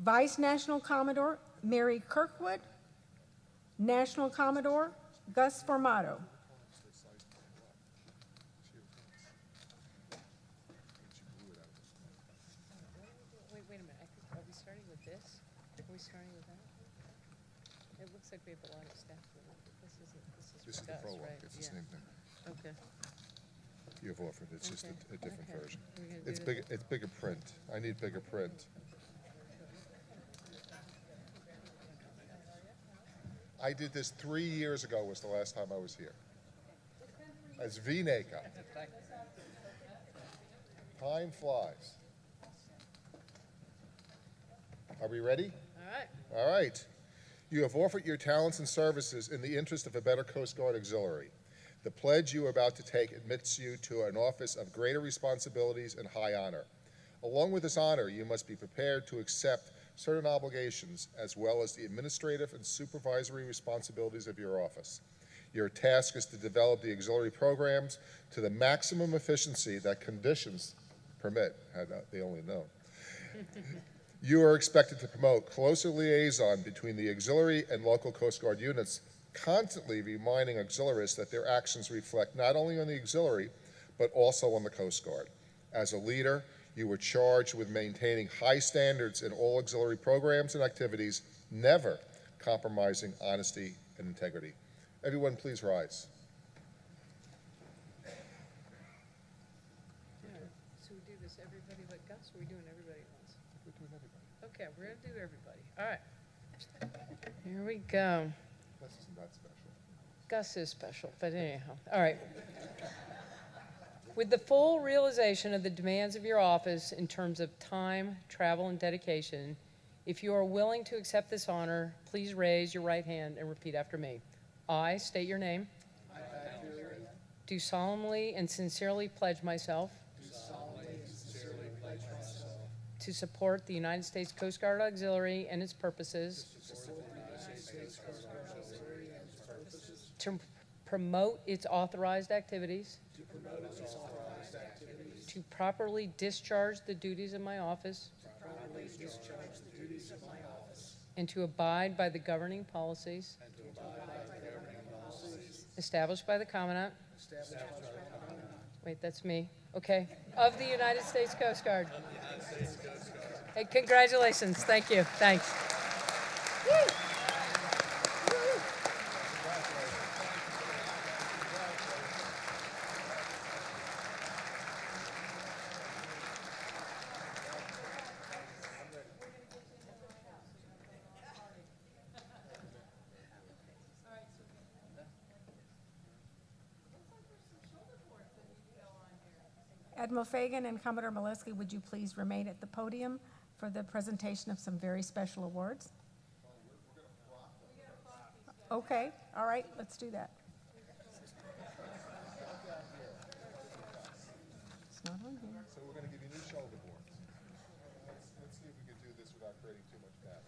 Vice National Commodore Mary Kirkwood, National Commodore Gus Formato. Wait a minute, I think, are we starting with this? Are we starting with that? It looks like we have a lot of staff. This is This is for the Gus, prologue, right? it's the Yeah. same thing. Okay. You've offered, it's just Okay. a different Okay. version. We're gonna do It's this. big, it's bigger print. I need bigger print. I did this 3 years ago was the last time I was here. As VNACO. Time flies. Are we ready? All right. All right. You have offered your talents and services in the interest of a better Coast Guard auxiliary. The pledge you are about to take admits you to an office of greater responsibilities and high honor. Along with this honor, you must be prepared to accept certain obligations as well as the administrative and supervisory responsibilities of your office. Your task is to develop the auxiliary programs to the maximum efficiency that conditions permit, had they only known. You are expected to promote closer liaison between the auxiliary and local Coast Guard units, constantly reminding auxiliaries that their actions reflect not only on the auxiliary, but also on the Coast Guard. As a leader, you were charged with maintaining high standards in all auxiliary programs and activities, never compromising honesty and integrity. Everyone, please rise. So we do this everybody but Gus, or are we doing everybody at once? Okay, we're gonna do everybody. All right. Here we go. This is not special. Gus is special, but anyhow. All right. With the full realization of the demands of your office in terms of time, travel, and dedication, if you are willing to accept this honor, please raise your right hand and repeat after me. I state your name. Do solemnly and sincerely pledge myself. To support the United States Coast Guard Auxiliary and its purposes. To promote its authorized activities. To properly discharge the duties of my office. And to abide by the governing policies. Established by the Commandant. Wait, that's me. Okay. Of the United States Coast Guard. Hey, congratulations. Thank you. Thanks. Woo. Admiral Fagan and Commodore Molesky, would you please remain at the podium for the presentation of some very special awards? Okay, all right, let's do that. It's not on here. So we're going to give you new shoulder boards. Let's see if we can do this without creating too much damage.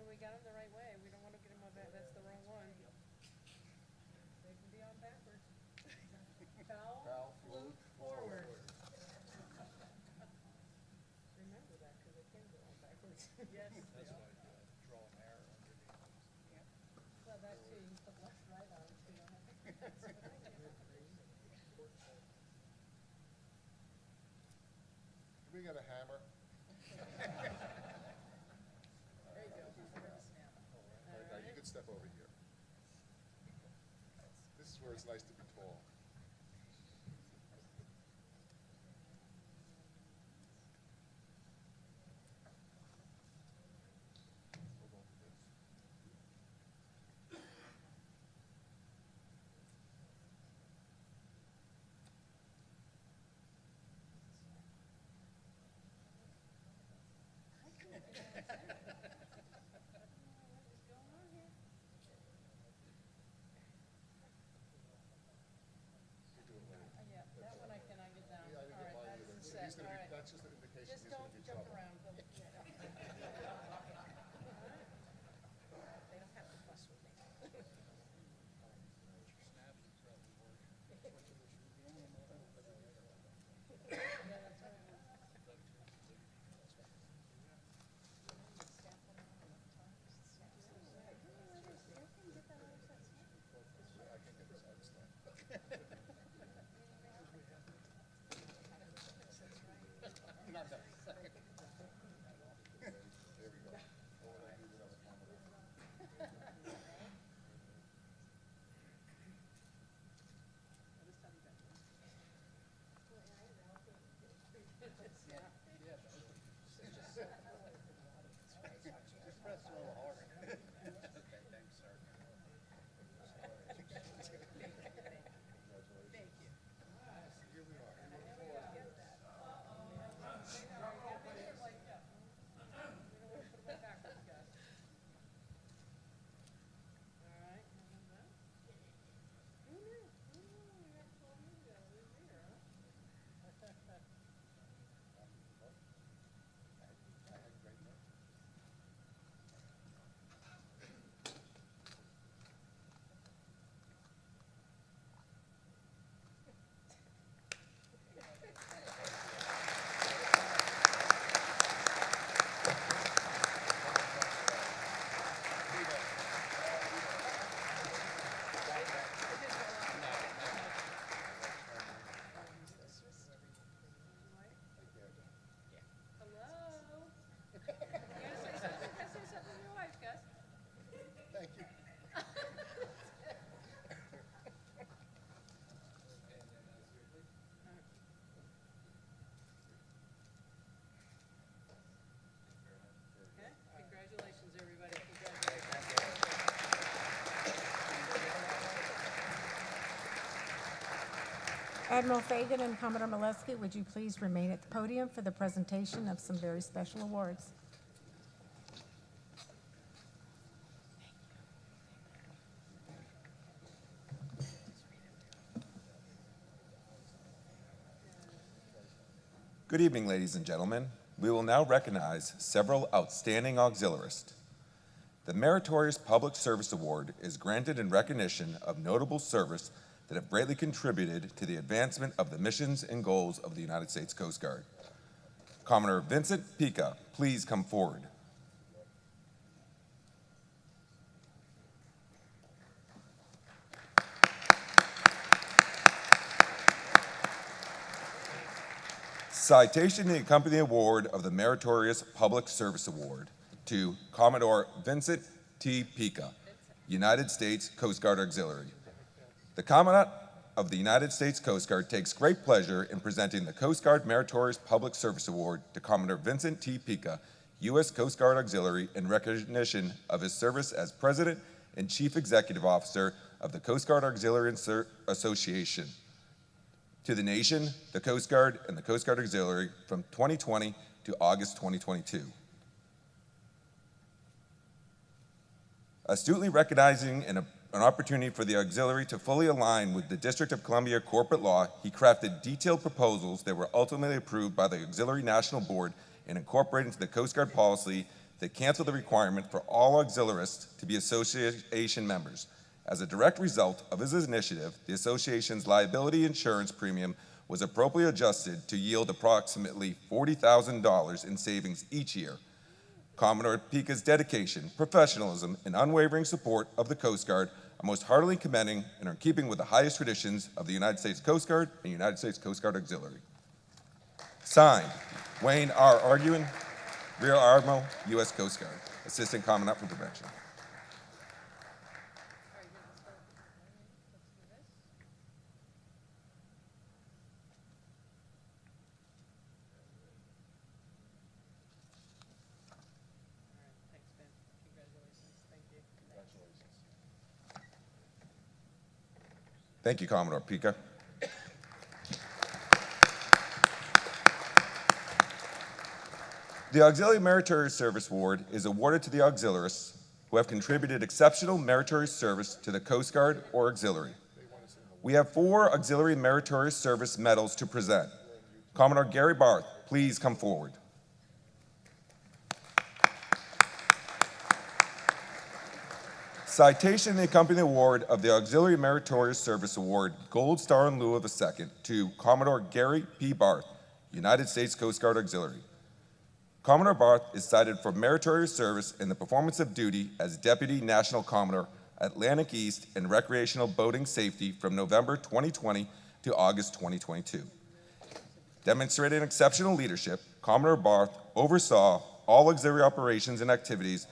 We got them the right way. We don't want to get them on that. That's the wrong one. They can be on backwards. Bow, flute, forward. Remember that, because they can go on backwards. Yes. That's why draw an arrow underneath. Well, that too. You can put left, right on it, so you don't have to. We got a hammer. Now you can step over here. This is where it's nice to be tall. Hold on to this. Admiral Fagan and Commodore Molesky, would you please remain at the podium for the presentation of some very special awards? Good evening, ladies and gentlemen. We will now recognize several outstanding auxiliarists. The Meritorious Public Service Award is granted in recognition of notable service that have greatly contributed to the advancement of the missions and goals of the United States Coast Guard. Commodore Vincent Pica, please come forward. Citation to accompany the award of the Meritorious Public Service Award to Commodore Vincent T. Pica, United States Coast Guard Auxiliary. The Commandant of the United States Coast Guard takes great pleasure in presenting the Coast Guard Meritorious Public Service Award to Commodore Vincent T. Pica, U.S. Coast Guard Auxiliary, in recognition of his service as President and Chief Executive Officer of the Coast Guard Auxiliary Association. To the nation, the Coast Guard, and the Coast Guard Auxiliary from 2020 to August 2022. Astutely recognizing an opportunity for the auxiliary to fully align with the District of Columbia corporate law, he crafted detailed proposals that were ultimately approved by the Auxiliary National Board and incorporated into the Coast Guard policy that canceled the requirement for all auxiliarists to be association members. As a direct result of his initiative, the association's liability insurance premium was appropriately adjusted to yield approximately $40,000 in savings each year. Commodore Pica's dedication, professionalism, and unwavering support of the Coast Guard are most heartily commending and are in keeping with the highest traditions of the United States Coast Guard and United States Coast Guard Auxiliary. Signed, Wayne R. Arguin, Rear Admiral, U.S. Coast Guard, Assistant Commandant for Prevention. Thank you, Commodore Pica. The Auxiliary Meritorious Service Award is awarded to the auxiliarists who have contributed exceptional meritorious service to the Coast Guard or auxiliary. We have 4 Auxiliary Meritorious Service medals to present. Commodore Gary Barth, please come forward. Citation to accompany the award of the Auxiliary Meritorious Service Award, Gold Star in lieu of a second, to Commodore Gary P. Barth, United States Coast Guard Auxiliary. Commodore Barth is cited for meritorious service in the performance of duty as Deputy National Commodore, Atlantic East and Recreational Boating Safety from November 2020 to August 2022. Demonstrating exceptional leadership, Commodore Barth oversaw all auxiliary operations and activities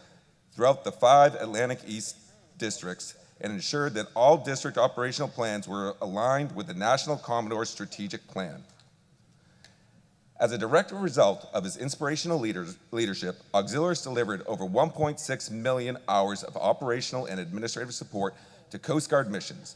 throughout the 5 Atlantic East districts and ensured that all district operational plans were aligned with the National Commodore Strategic Plan. As a direct result of his inspirational leadership, auxiliaries delivered over 1.6 million hours of operational and administrative support to Coast Guard missions,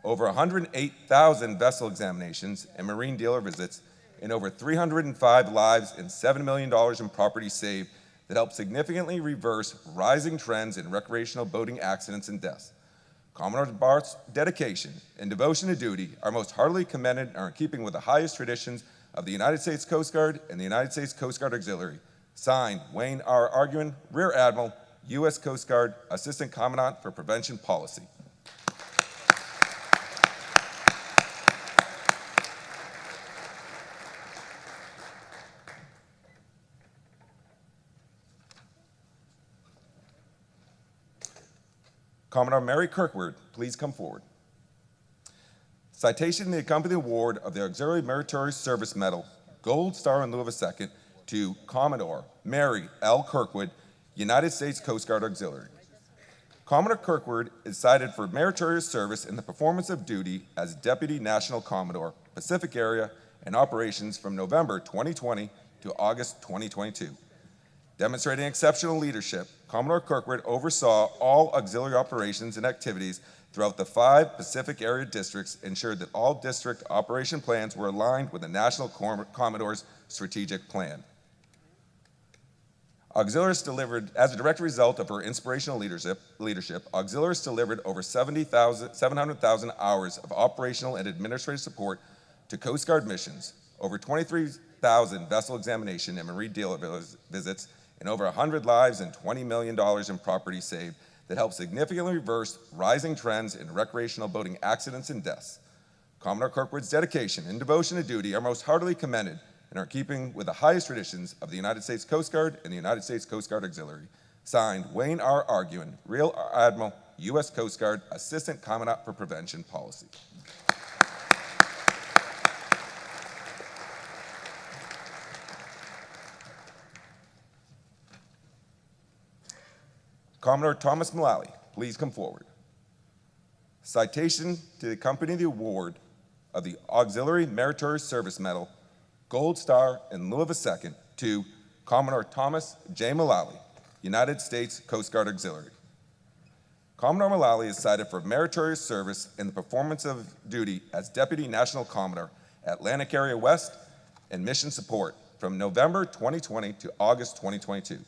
over 108,000 vessel examinations and marine dealer visits, and over 305 lives and $7 million in property saved that helped significantly reverse rising trends in recreational boating accidents and deaths. Commodore Barth's dedication and devotion to duty are most heartily commended and are in keeping with the highest traditions of the United States Coast Guard and the United States Coast Guard Auxiliary. Signed, Wayne R. Arguin, Rear Admiral, U.S. Coast Guard, Assistant Commandant for Prevention Policy. Commodore Mary Kirkwood, please come forward. Citation to accompany the award of the Auxiliary Meritorious Service Medal, Gold Star in lieu of a second, to Commodore Mary L. Kirkwood, United States Coast Guard Auxiliary. Commodore Kirkwood is cited for meritorious service in the performance of duty as Deputy National Commodore, Pacific Area and Operations from November 2020 to August 2022. Demonstrating exceptional leadership, Commodore Kirkwood oversaw all auxiliary operations and activities throughout the 5 Pacific area districts, ensured that all district operation plans were aligned with the National Commodore's strategic plan. Auxiliaries delivered, as a direct result of her inspirational leadership, Auxiliaries delivered over 700,000 hours of operational and administrative support to Coast Guard missions, over 23,000 vessel examination and marine dealer visits, and over 100 lives and $20 million in property saved that helped significantly reverse rising trends in recreational boating accidents and deaths. Commodore Kirkwood's dedication and devotion to duty are most heartily commended and are in keeping with the highest traditions of the United States Coast Guard and the United States Coast Guard Auxiliary. Signed, Wayne R. Arguin, Rear Admiral, U.S. Coast Guard, Assistant Commandant for Prevention Policy. Commodore Thomas Mullally, please come forward. Citation to accompany the award of the Auxiliary Meritorious Service Medal, Gold Star in lieu of a second, to Commodore Thomas J. Mullally, United States Coast Guard Auxiliary. Commodore Mullally is cited for meritorious service in the performance of duty as Deputy National Commodore, Atlantic Area West, and mission support from November 2020 to August 2022.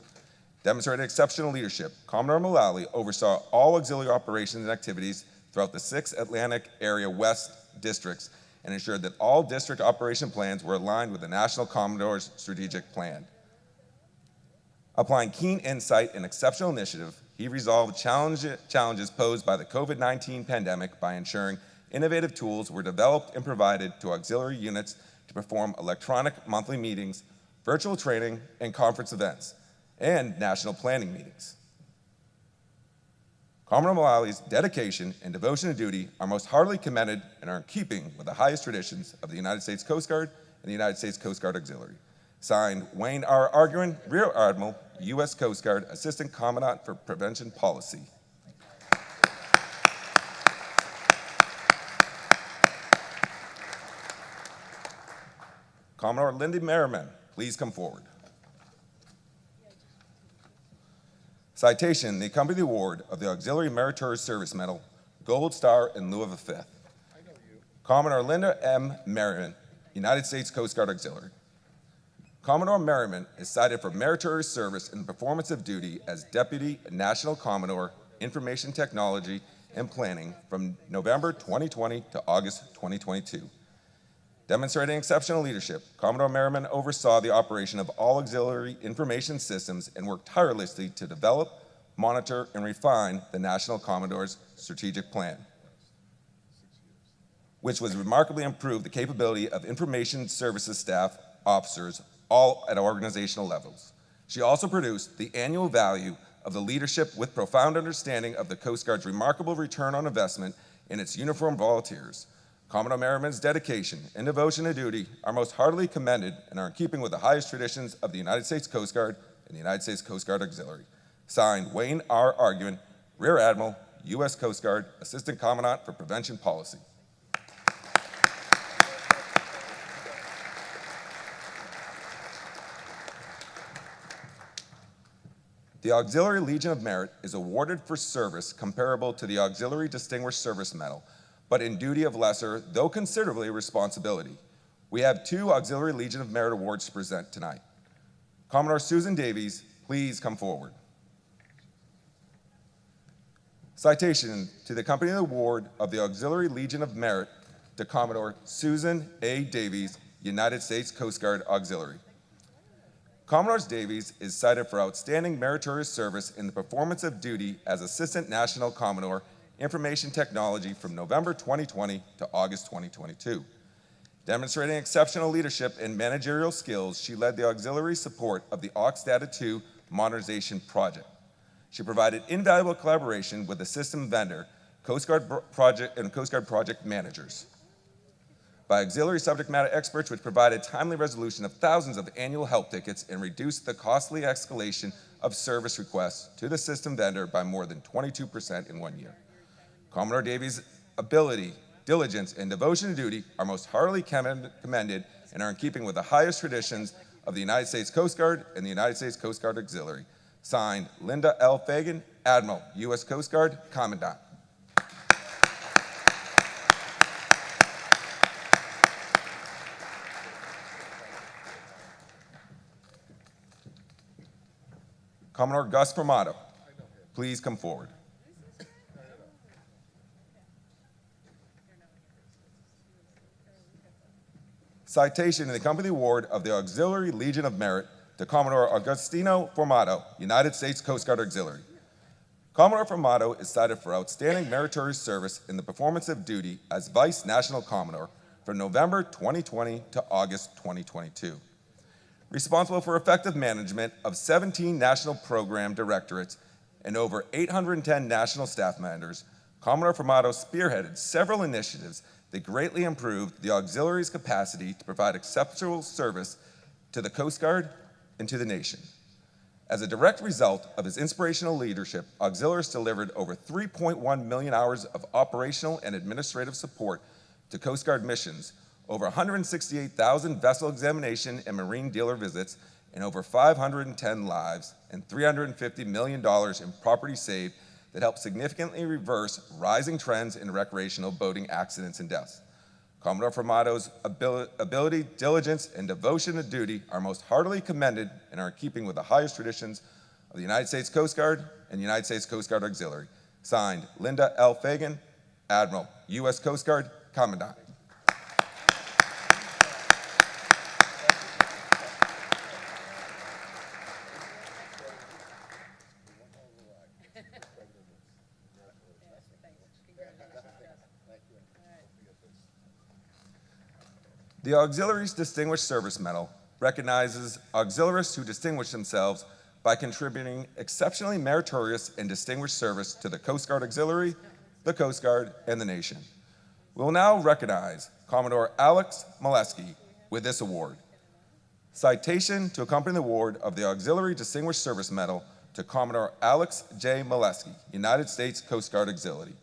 Demonstrated exceptional leadership, Commodore Mullally oversaw all auxiliary operations and activities throughout the 6 Atlantic Area West districts and ensured that all district operation plans were aligned with the National Commodore's strategic plan. Applying keen insight and exceptional initiative, he resolved challenges posed by the COVID-19 pandemic by ensuring innovative tools were developed and provided to auxiliary units to perform electronic monthly meetings, virtual training and conference events, and national planning meetings. Commodore Mullally's dedication and devotion to duty are most heartily commended and are in keeping with the highest traditions of the United States Coast Guard and the United States Coast Guard Auxiliary. Signed, Wayne R. Arguin, Rear Admiral, U.S. Coast Guard, Assistant Commandant for Prevention Policy. Commodore Linda Merriman, please come forward. Citation, the accompany the award of the Auxiliary Meritorious Service Medal, Gold Star in lieu of a fifth. Commodore Linda M. Merriman, United States Coast Guard Auxiliary. Commodore Merriman is cited for meritorious service in the performance of duty as Deputy National Commodore, Information Technology and Planning from November 2020 to August 2022. Demonstrating exceptional leadership, Commodore Merriman oversaw the operation of all auxiliary information systems and worked tirelessly to develop, monitor, and refine the National Commodore's strategic plan, which was remarkably improved the capability of information services staff officers all at organizational levels. She also produced the annual value of the leadership with profound understanding of the Coast Guard's remarkable return on investment in its uniformed volunteers. Commodore Merriman's dedication and devotion to duty are most heartily commended and are in keeping with the highest traditions of the United States Coast Guard and the United States Coast Guard Auxiliary. Signed, Wayne R. Arguin, Rear Admiral, U.S. Coast Guard, Assistant Commandant for Prevention Policy. The Auxiliary Legion of Merit is awarded for service comparable to the Auxiliary Distinguished Service Medal, but in duty of lesser, though considerably, responsibility. We have 2 Auxiliary Legion of Merit awards to present tonight. Commodore Susan Davies, please come forward. Citation to the accompany award of the Auxiliary Legion of Merit to Commodore Susan A. Davies, United States Coast Guard Auxiliary. Commodore Davies is cited for outstanding meritorious service in the performance of duty as Assistant National Commodore, Information Technology from November 2020 to August 2022. Demonstrating exceptional leadership and managerial skills, she led the auxiliary support of the AUX Data 2 modernization project. She provided invaluable collaboration with the system vendor, Coast Guard project and Coast Guard project managers, by auxiliary subject matter experts, which provided timely resolution of thousands of annual help tickets and reduced the costly escalation of service requests to the system vendor by more than 22% in 1 year. Commodore Davies' ability, diligence, and devotion to duty are most heartily commended and are in keeping with the highest traditions of the United States Coast Guard and the United States Coast Guard Auxiliary. Signed, Linda L. Fagan, Admiral, U.S. Coast Guard, Commandant. Commodore Gus Formato, please come forward. Citation in the Company Award of the Auxiliary Legion of Merit to Commodore Agustino Formato, United States Coast Guard Auxiliary. Commodore Formato is cited for outstanding meritorious service in the performance of duty as Vice National Commodore from November 2020 to August 2022. Responsible for effective management of 17 national program directorates and over 810 national staff members, Commodore Formato spearheaded several initiatives that greatly improved the auxiliary's capacity to provide exceptional service to the Coast Guard and to the nation. As a direct result of his inspirational leadership, auxiliaries delivered over 3.1 million hours of operational and administrative support to Coast Guard missions, over 168,000 vessel examination and marine dealer visits, and over 510 lives and $350 million in property saved that helped significantly reverse rising trends in recreational boating accidents and deaths. Commodore Formato's ability, diligence, and devotion to duty are most heartily commended and are in keeping with the highest traditions of the United States Coast Guard and the United States Coast Guard Auxiliary. Signed, Linda L. Fagan, Admiral, U.S. Coast Guard, Commandant. The Auxiliary's Distinguished Service Medal recognizes auxiliaries who distinguish themselves by contributing exceptionally meritorious and distinguished service to the Coast Guard Auxiliary, the Coast Guard, and the nation. We will now recognize Commodore Alex Molesky with this award. Citation to accompany the award of the Auxiliary Distinguished Service Medal to Commodore Alex J. Molesky, United States Coast Guard Auxiliary.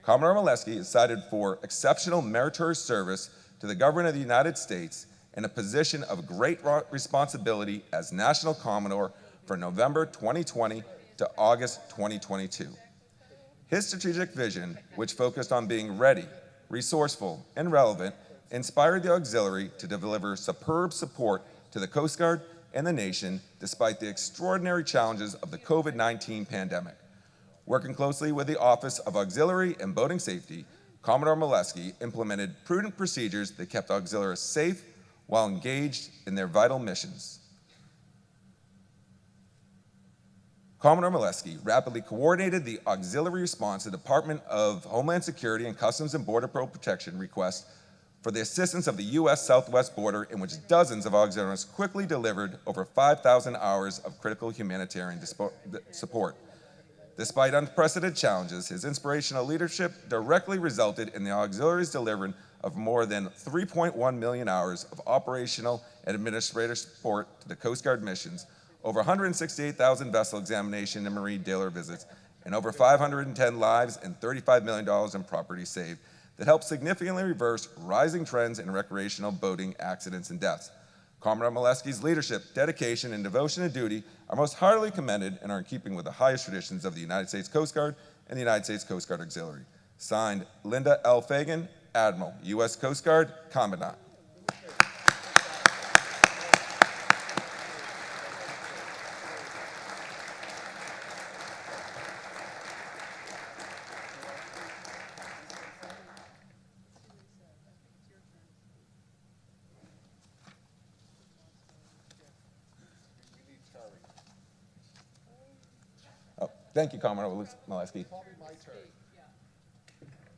Commodore Molesky is cited for exceptional meritorious service to the government of the United States in a position of great responsibility as National Commodore from November 2020 to August 2022. His strategic vision, which focused on being ready, resourceful, and relevant, inspired the auxiliary to deliver superb support to the Coast Guard and the nation despite the extraordinary challenges of the COVID-19 pandemic. Working closely with the Office of Auxiliary and Boating Safety, Commodore Molesky implemented prudent procedures that kept auxiliaries safe while engaged in their vital missions. Commodore Molesky rapidly coordinated the auxiliary response to the Department of Homeland Security and Customs and Border Protection requests for the assistance of the U.S. Southwest border, in which dozens of auxiliaries quickly delivered over 5,000 hours of critical humanitarian support. Despite unprecedented challenges, his inspirational leadership directly resulted in the auxiliaries delivering of more than 3.1 million hours of operational and administrative support to the Coast Guard missions, over 168,000 vessel examination and marine dealer visits, and over 510 lives and $35 million in property saved that helped significantly reverse rising trends in recreational boating accidents and deaths. Commodore Molesky's leadership, dedication, and devotion to duty are most heartily commended and are in keeping with the highest traditions of the United States Coast Guard and the United States Coast Guard Auxiliary. Signed, Linda L. Fagan, Admiral, U.S. Coast Guard, Commandant. Thank you, Commodore Molesky.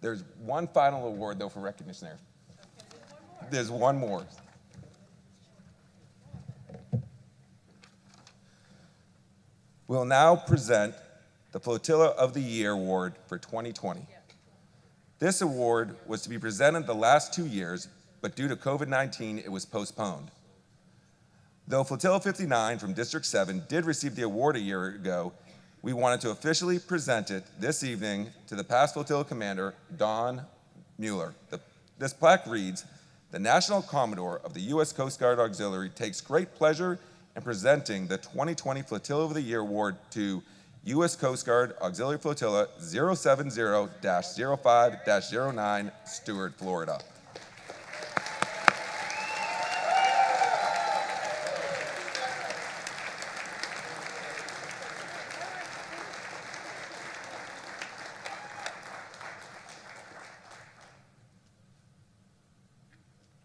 There's one final award, though, for recognition there. There's one more. We'll now present the Flotilla of the Year Award for 2020. This award was to be presented the last 2 years, but due to COVID-19, it was postponed. Though Flotilla 59 from District 7 did receive the award a year ago, we wanted to officially present it this evening to the past flotilla commander, Don Mueller. This plaque reads, the National Commodore of the U.S. Coast Guard Auxiliary takes great pleasure in presenting the 2020 Flotilla of the Year Award to U.S. Coast Guard Auxiliary Flotilla 070-05-09, Stewart, Florida.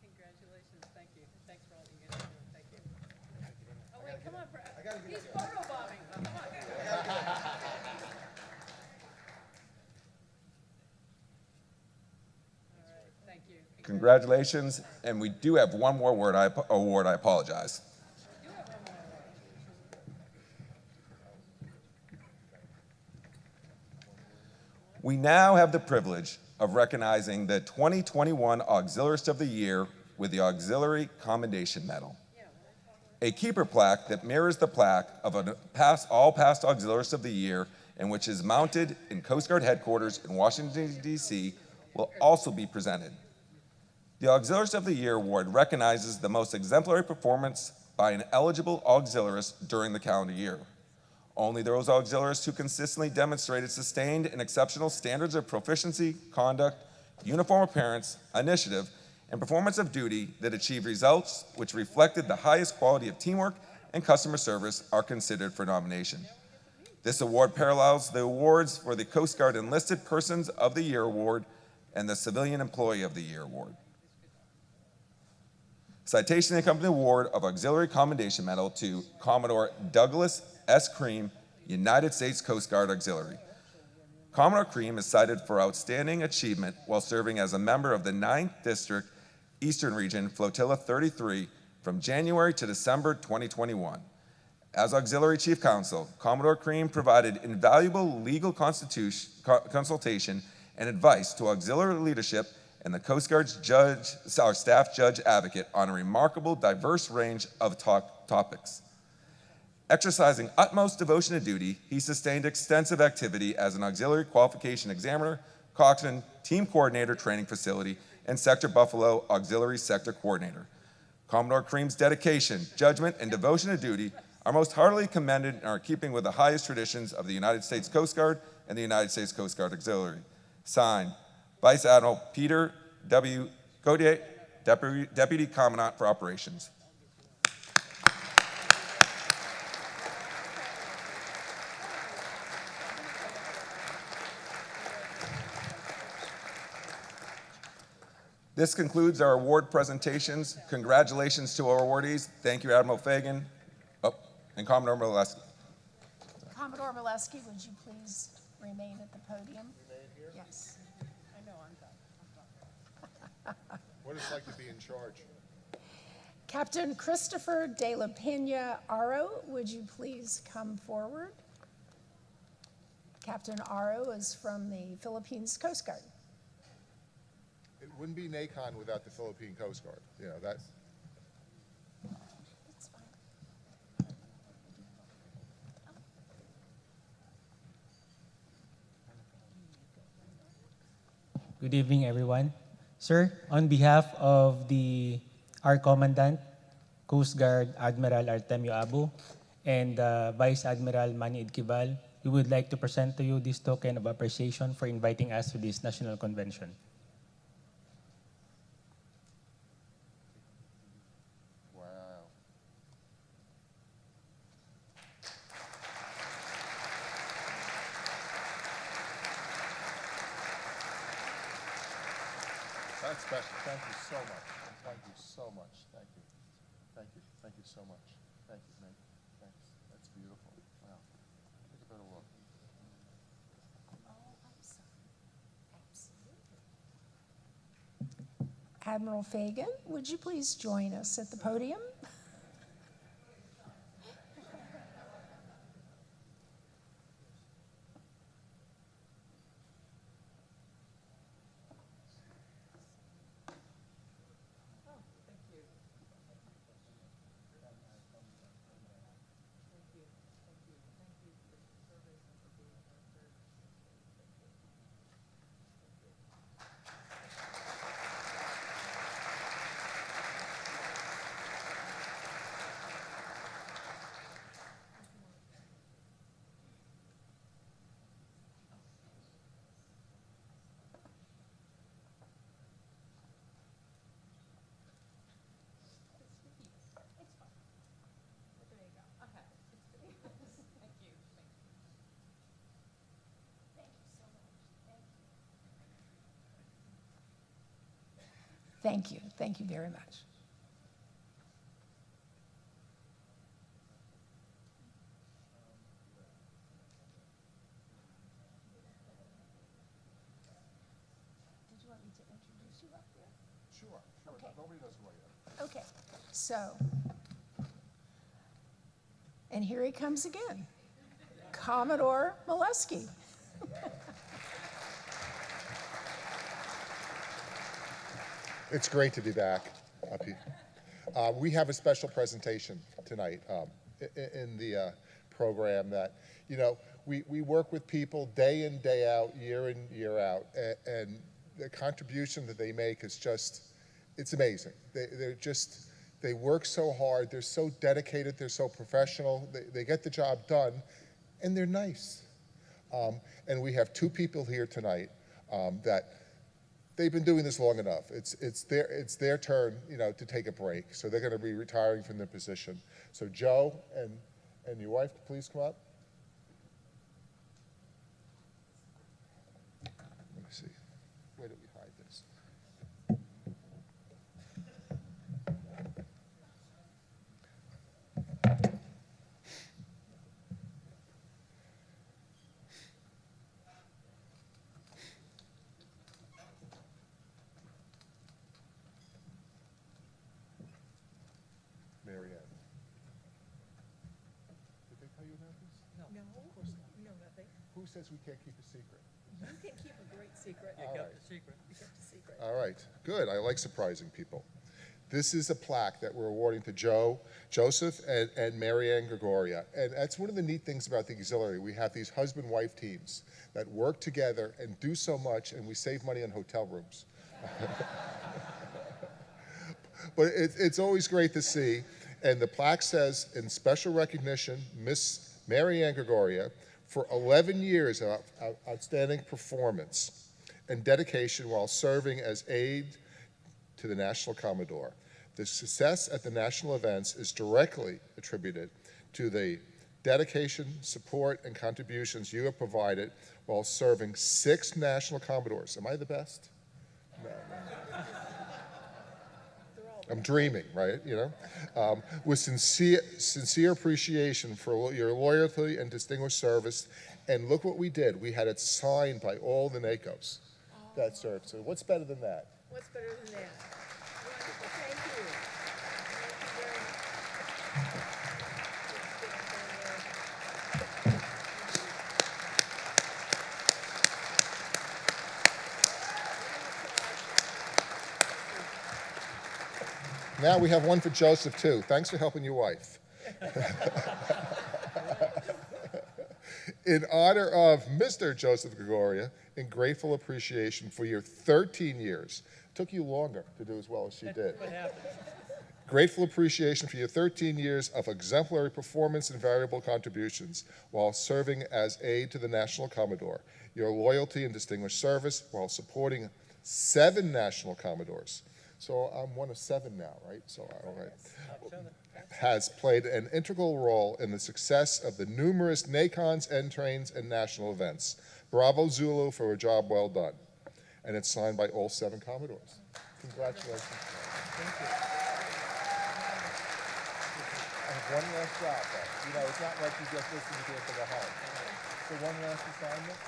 Congratulations, thank you. Thanks for all you guys do. Thank you. Oh wait, come on, Brad. He's photobombing. Oh, come on. All right, thank you. Congratulations, and we do have one more award. I apologize. We now have the privilege of recognizing the 2021 Auxiliarist of the Year with the Auxiliary Commendation Medal, a keeper plaque that mirrors the plaque of all past Auxiliarists of the Year, and which is mounted in Coast Guard headquarters in Washington, D.C., will also be presented. The Auxiliarist of the Year Award recognizes the most exemplary performance by an eligible auxiliarist during the calendar year. Only those auxiliarists who consistently demonstrated sustained and exceptional standards of proficiency, conduct, uniform appearance, initiative, and performance of duty that achieved results which reflected the highest quality of teamwork and customer service are considered for nomination. This award parallels the awards for the Coast Guard Enlisted Persons of the Year Award and the Civilian Employee of the Year Award. Citation and Company Award of Auxiliary Commendation Medal to Commodore Douglas S. Cream, United States Coast Guard Auxiliary. Commodore Cream is cited for outstanding achievement while serving as a member of the 9th District, Eastern Region, Flotilla 33 from January to December 2021. As Auxiliary Chief Counsel, Commodore Cream provided invaluable legal consultation and advice to auxiliary leadership and the Coast Guard's staff judge advocate on a remarkable diverse range of topics. Exercising utmost devotion to duty, he sustained extensive activity as an auxiliary qualification examiner, coxswain, team coordinator training facility, and Sector Buffalo auxiliary sector coordinator. Commodore Cream's dedication, judgment, and devotion to duty are most heartily commended and are keeping with the highest traditions of the United States Coast Guard and the United States Coast Guard Auxiliary. Signed, Vice Admiral Peter W. Gautier, Deputy Commandant for Operations. This concludes our award presentations. Congratulations to our awardees. Thank you, Admiral Fagan. Oh, and Commodore Molesky. Commodore Molesky, would you please remain at the podium? Yes. I know, I'm done. What it's like to be in charge. Captain Christopher de la Pena Aro, would you please come forward? Captain Aro is from the Philippines Coast Guard. It wouldn't be NACON without the Philippine Coast Guard. You know, that's. That's fine. Good evening, everyone. Sir, on behalf of our Commandant, Coast Guard Admiral Artemio Abu, and Vice Admiral Manny Idkibal, we would like to present to you this token of appreciation for inviting us to this national convention. Wow. That's special. Thank you so much. Thank you so much. Thank you. Thank you. Thank you so much. Thank you, Nate. Thanks. That's beautiful. Wow. Take a better look. Admiral Fagan, would you please join us at the podium? Thank you. Thank you very much. Did you want me to introduce you up there? Sure. Okay. Nobody knows who I am. Okay, so, and here he comes again, Commodore Molesky. It's great to be back up here. We have a special presentation tonight in the program that, you know, we work with people day in, day out, year in, year out, and the contribution that they make is just, it's amazing. They work so hard, they're so dedicated, they're so professional, they get the job done, and they're nice. And we have two people here tonight that they've been doing this long enough. It's their turn, you know, to take a break. So they're going to be retiring from their position. So Joe and your wife, please come up. Let me see. Where do we hide this? Mary Ann. Did they tell you about this? No, of course not. No, nothing. Who says we can't keep a secret? You can keep a great secret. You kept a secret. You kept a secret. All right, good. I like surprising people. This is a plaque that we're awarding to Joseph and Mary Ann Gregoria. And that's one of the neat things about the auxiliary. We have these husband-wife teams that work together and do so much, and we save money on hotel rooms. But it's always great to see. And the plaque says, in special recognition, Miss Mary Ann Gregoria, for 11 years of outstanding performance and dedication while serving as aide to the National Commodore. The success at the national events is directly attributed to the dedication, support, and contributions you have provided while serving 6 National Commodores. Am I the best? No. I'm dreaming, right? You know, with sincere appreciation for your loyalty and distinguished service. And look what we did. We had it signed by all the NACOs that served. So what's better than that? What's better than that? Wonderful. Thank you. Thank you very much. Now we have one for Joseph, too. Thanks for helping your wife. In honor of Mr. Joseph Gregoria, in grateful appreciation for your 13 years. Took you longer to do as well as she did. What happened? Grateful appreciation for your 13 years of exemplary performance and valuable contributions while serving as aide to the National Commodore. Your loyalty and distinguished service while supporting 7 National Commodores. So I'm one of 7 now, right? So, all right. Has played an integral role in the success of the numerous NACONs, N-Trains, and national events. Bravo Zulu for a job well done. And it's signed by all 7 Commodores. Congratulations. Thank you. I have one last job, though. You know, it's not like you just listen to it for the home. So one last assignment.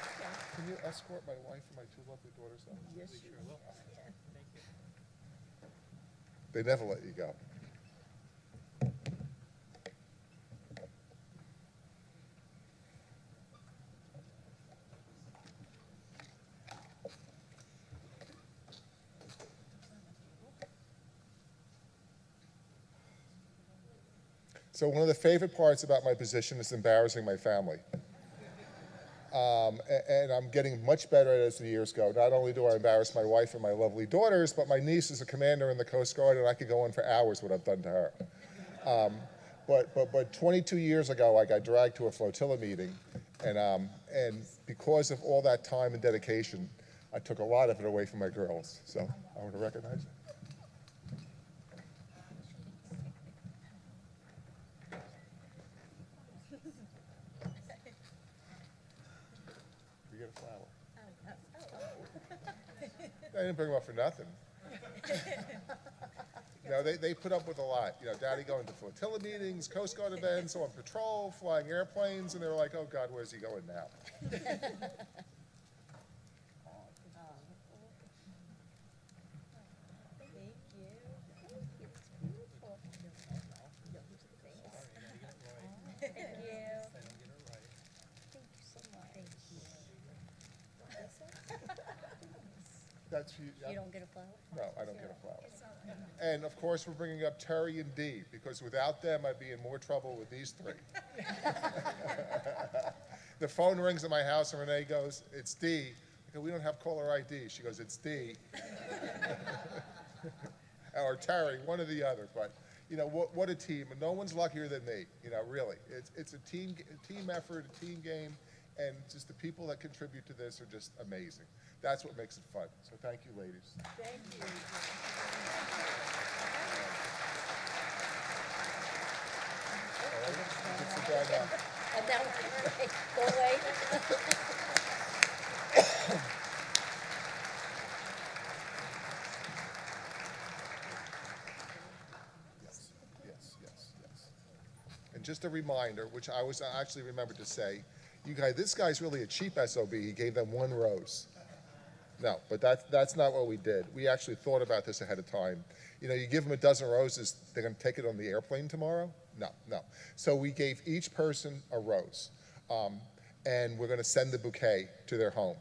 Can you escort my wife and my 2 lovely daughters up? Yes, sure will. Thank you. They never let you go. So one of the favorite parts about my position is embarrassing my family. And I'm getting much better at it as the years go. Not only do I embarrass my wife and my lovely daughters, but my niece is a commander in the Coast Guard, and I could go on for hours what I've done to her. But 22 years ago, I got dragged to a flotilla meeting, and because of all that time and dedication, I took a lot of it away from my girls. So I want to recognize it. You get a flower. I didn't bring them up for nothing. You know, they put up with a lot. You know, Daddy going to flotilla meetings, Coast Guard events, on patrol, flying airplanes, and they're like, oh God, where's he going now? That's you. You don't get a flower? No, I don't get a flower. And of course, we're bringing up Terry and Dee, because without them, I'd be in more trouble with these three. The phone rings at my house, and Renee goes, it's Dee. I go, we don't have caller ID. She goes, it's Dee. Or Terry, one or the other. But, you know, what a team. And no one's luckier than me, you know, really. It's a team effort, a team game, and just the people that contribute to this are just amazing. That's what makes it fun. So thank you, ladies. Thank you. Sit down now. And now, go away. Yes, yes, yes, yes. And just a reminder, which I was actually remembered to say, you guys, this guy's really a cheap SOB. He gave them 1 rose. No, but that's not what we did. We actually thought about this ahead of time. You know, you give them a dozen roses, they're going to take it on the airplane tomorrow? No, no. So we gave each person a rose, and we're going to send the bouquet to their home,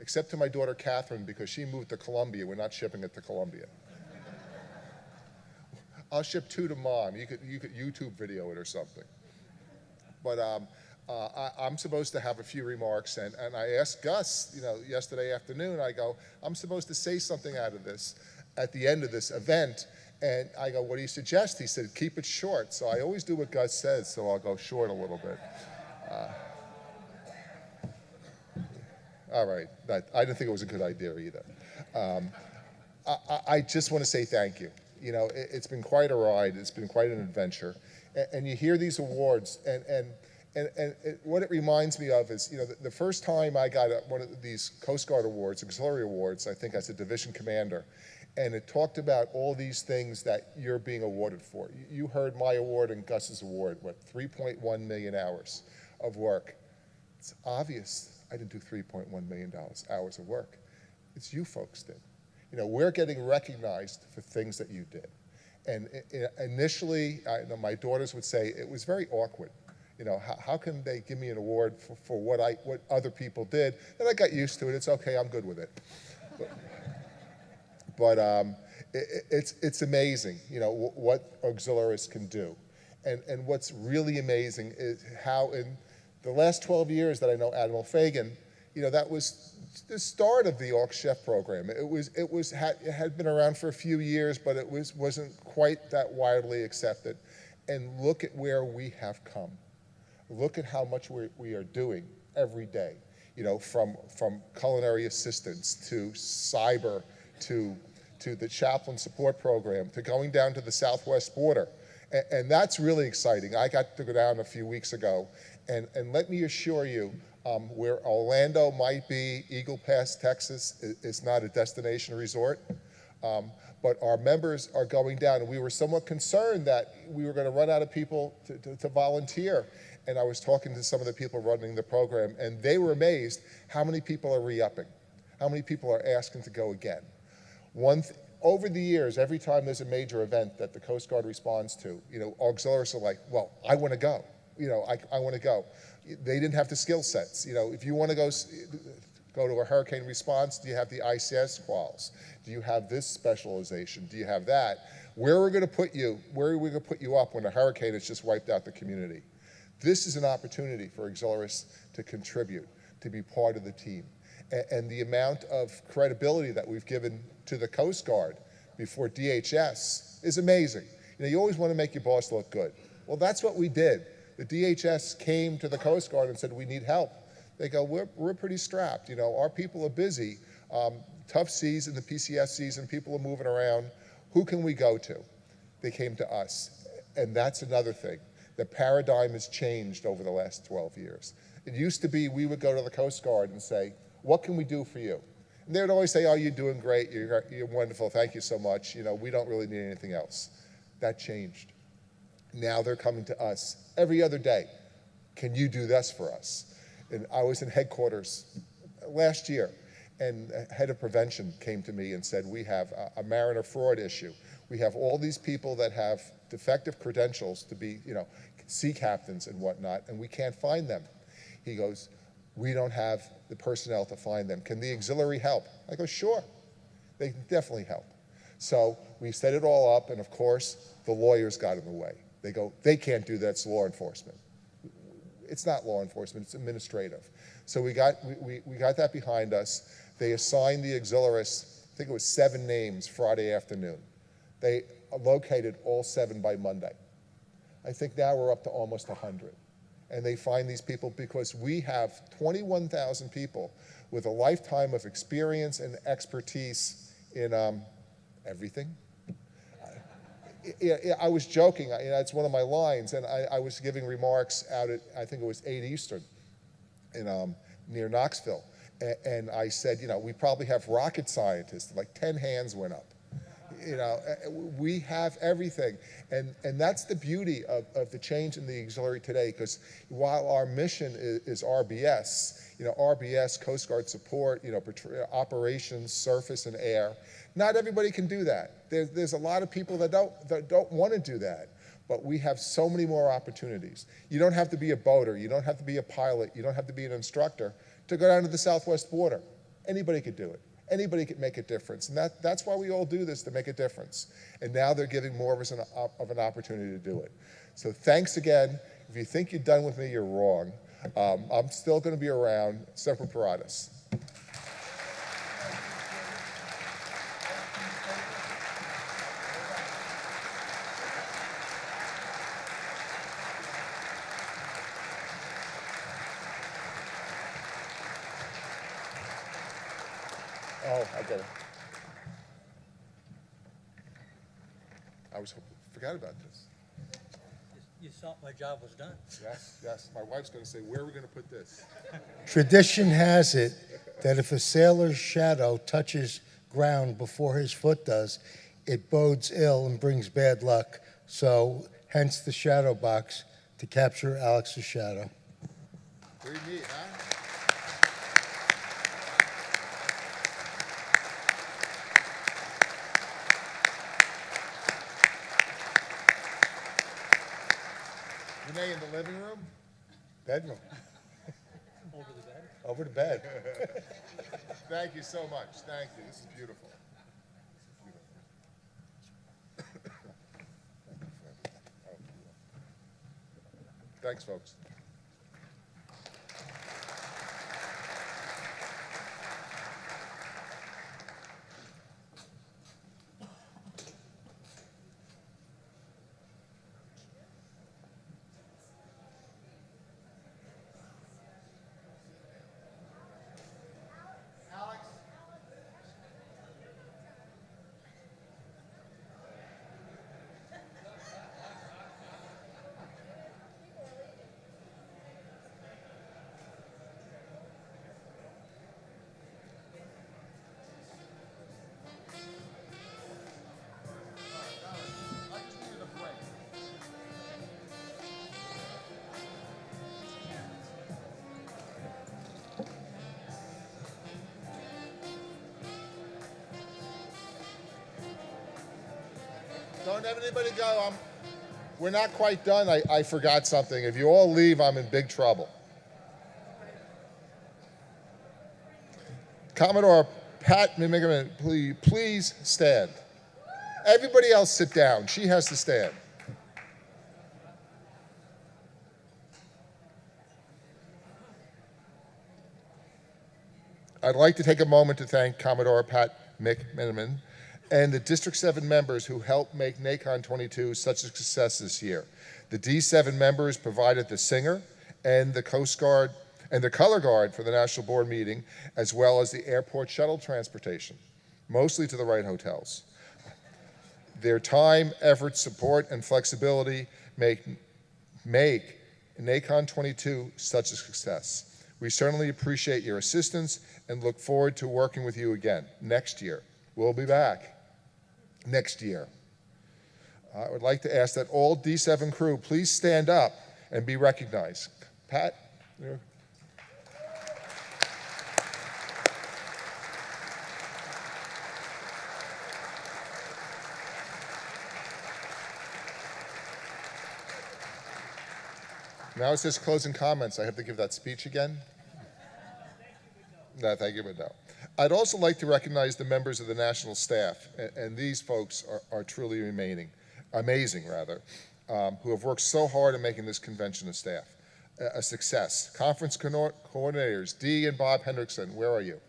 except to my daughter Catherine, because she moved to Columbia. We're not shipping it to Columbia. I'll ship 2 to Mom. You could YouTube video it or something. But I'm supposed to have a few remarks, and I asked Gus, you know, yesterday afternoon, I go, I'm supposed to say something out of this at the end of this event, and I go, what do you suggest? He said, keep it short. So I always do what Gus says, so I'll go short a little bit. All right, I didn't think it was a good idea either. I just want to say thank you. You know, it's been quite a ride. It's been quite an adventure. And you hear these awards, and what it reminds me of is, you know, the first time I got one of these Coast Guard awards, auxiliary awards, I think as a division commander, and it talked about all these things that you're being awarded for. You heard my award and Gus's award, what, 3.1 million hours of work. It's obvious I didn't do 3.1 million hours of work. It's you folks did. You know, we're getting recognized for things that you did. And initially, I know my daughters would say it was very awkward. You know, how can they give me an award for what other people did? And I got used to it. It's okay. I'm good with it. But it's amazing, you know, what auxiliaries can do. And what's really amazing is how in the last 12 years that I know Admiral Fagan, you know, that was the start of the Aux Chef program. It had been around for a few years, but it wasn't quite that widely accepted. And look at where we have come. Look at how much we are doing every day. You know, from culinary assistance to cyber to the chaplain support program to going down to the southwest border. And that's really exciting. I got to go down a few weeks ago, and let me assure you, where Orlando might be, Eagle Pass, Texas, is not a destination resort. But our members are going down, and we were somewhat concerned that we were going to run out of people to volunteer. And I was talking to some of the people running the program, and they were amazed how many people are re-upping, how many people are asking to go again. Over the years, every time there's a major event that the Coast Guard responds to, you know, auxiliaries are like, well, I want to go. You know, I want to go. They didn't have the skill sets. You know, if you want to go to a hurricane response, do you have the ICS quals? Do you have this specialization? Do you have that? Where are we going to put you? Where are we going to put you up when a hurricane has just wiped out the community? This is an opportunity for auxiliaries to contribute, to be part of the team. And the amount of credibility that we've given to the Coast Guard before DHS is amazing. You know, you always want to make your boss look good. Well, that's what we did. The DHS came to the Coast Guard and said, we need help. They go, we're pretty strapped. You know, our people are busy. Tough season, the PCS season, people are moving around. Who can we go to? They came to us. And that's another thing. The paradigm has changed over the last 12 years. It used to be we would go to the Coast Guard and say, what can we do for you? And they would always say, oh, you're doing great, you're wonderful, thank you so much, we don't really need anything else. That changed. Now they're coming to us every other day. Can you do this for us? And I was in headquarters last year, and the head of prevention came to me and said, we have a mariner fraud issue. We have all these people that have defective credentials to be, sea captains and whatnot, and we can't find them. He goes, we don't have the personnel to find them. Can the auxiliary help? I go, sure. They can definitely help. So we set it all up, and of course, the lawyers got in the way. They go, they can't do that, it's law enforcement. It's not law enforcement, it's administrative. So we got that behind us. They assigned the auxiliaries, I think it was 7 names Friday afternoon. They located all 7 by Monday. I think now we're up to almost 100. And they find these people because we have 21,000 people with a lifetime of experience and expertise in everything. I was joking, it's one of my lines, and I was giving remarks out at, I think it was 8 Eastern in, near Knoxville. And I said, we probably have rocket scientists, like 10 hands went up. We have everything. And that's the beauty of the change in the auxiliary today, because while our mission is RBS, RBS, Coast Guard support, operations, surface and air, not everybody can do that. There's a lot of people that don't want to do that. But we have so many more opportunities. You don't have to be a boater. You don't have to be a pilot. You don't have to be an instructor to go down to the southwest border. Anybody could do it. Anybody could make a difference. And that's why we all do this, to make a difference. And now they're giving more of an opportunity to do it. So thanks again. If you think you're done with me, you're wrong. I'm still going to be around. Semper Paratus. Oh, I get it. Forgot about this. You thought my job was done. Yes, yes. My wife's going to say, where are we going to put this? Tradition has it that if a sailor's shadow touches ground before his foot does, it bodes ill and brings bad luck. So, hence the shadow box to capture Alex's shadow. Very neat, huh? Renee, in the living room? Bedroom. Over the bed? Over the bed. Thank you so much. Thank you. This is beautiful. Thanks, folks. Don't have anybody go. We're not quite done. I forgot something. If you all leave, I'm in big trouble. Commodore Pat McMillan, please stand. Everybody else sit down. She has to stand. I'd like to take a moment to thank Commodore Pat McMillan and the District 7 members who helped make NACON 22 such a success this year. The D7 members provided the singer and the Coast Guard and the color guard for the National Board meeting, as well as the airport shuttle transportation, mostly to the right hotels. Their time, effort, support, and flexibility make NACON 22 such a success. We certainly appreciate your assistance and look forward to working with you again next year. We'll be back next year. I would like to ask that all D7 crew please stand up and be recognized. Pat? Here. Now it says closing comments. I have to give that speech again? No, thank you, but no. I'd also like to recognize the members of the national staff, and these folks are truly amazing, who have worked so hard in making this convention a success. Conference coordinators, Dee and Bob Hendrickson, where are you?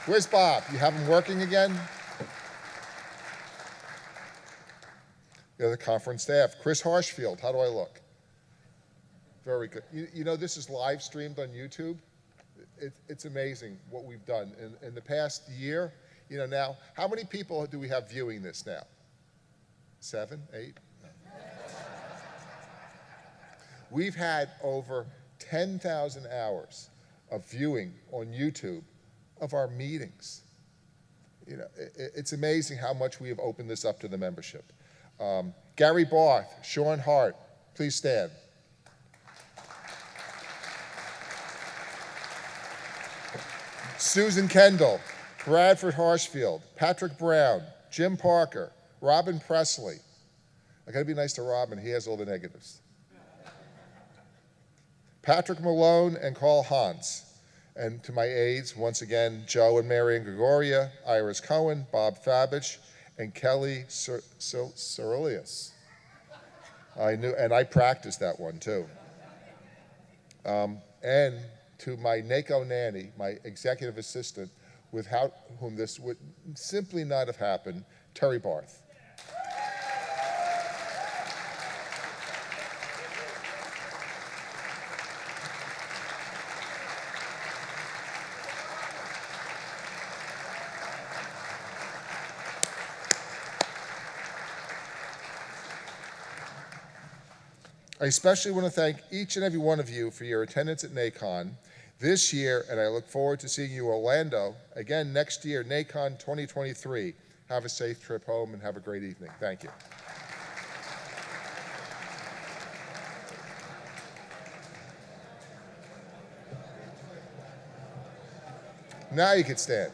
Where's Bob? You have him working again? The other conference staff. Chris Harshfield, how do I look? Very good. You know, this is live streamed on YouTube. It's amazing what we've done. In the past year, you know, now, how many people do we have viewing this now? 7, 8? We've had over 10,000 hours of viewing on YouTube of our meetings. You know, it's amazing how much we have opened this up to the membership. Gary Barth, Sean Hart, please stand. Susan Kendall, Bradford Harshfield, Patrick Brown, Jim Parker, Robin Presley. I gotta be nice to Robin, he has all the negatives. Patrick Malone and Carl Hans. And to my aides, once again, Joe and Marion Gregoria, Iris Cohen, Bob Fabich, and Kelly Cerilius. I practiced that one too. And to my NACO nanny, my executive assistant, without whom this would simply not have happened, Terry Barth. I especially want to thank each and every one of you for your attendance at NACON this year, and I look forward to seeing you in Orlando again next year, NACON 2023. Have a safe trip home and have a great evening. Thank you. Now you can stand.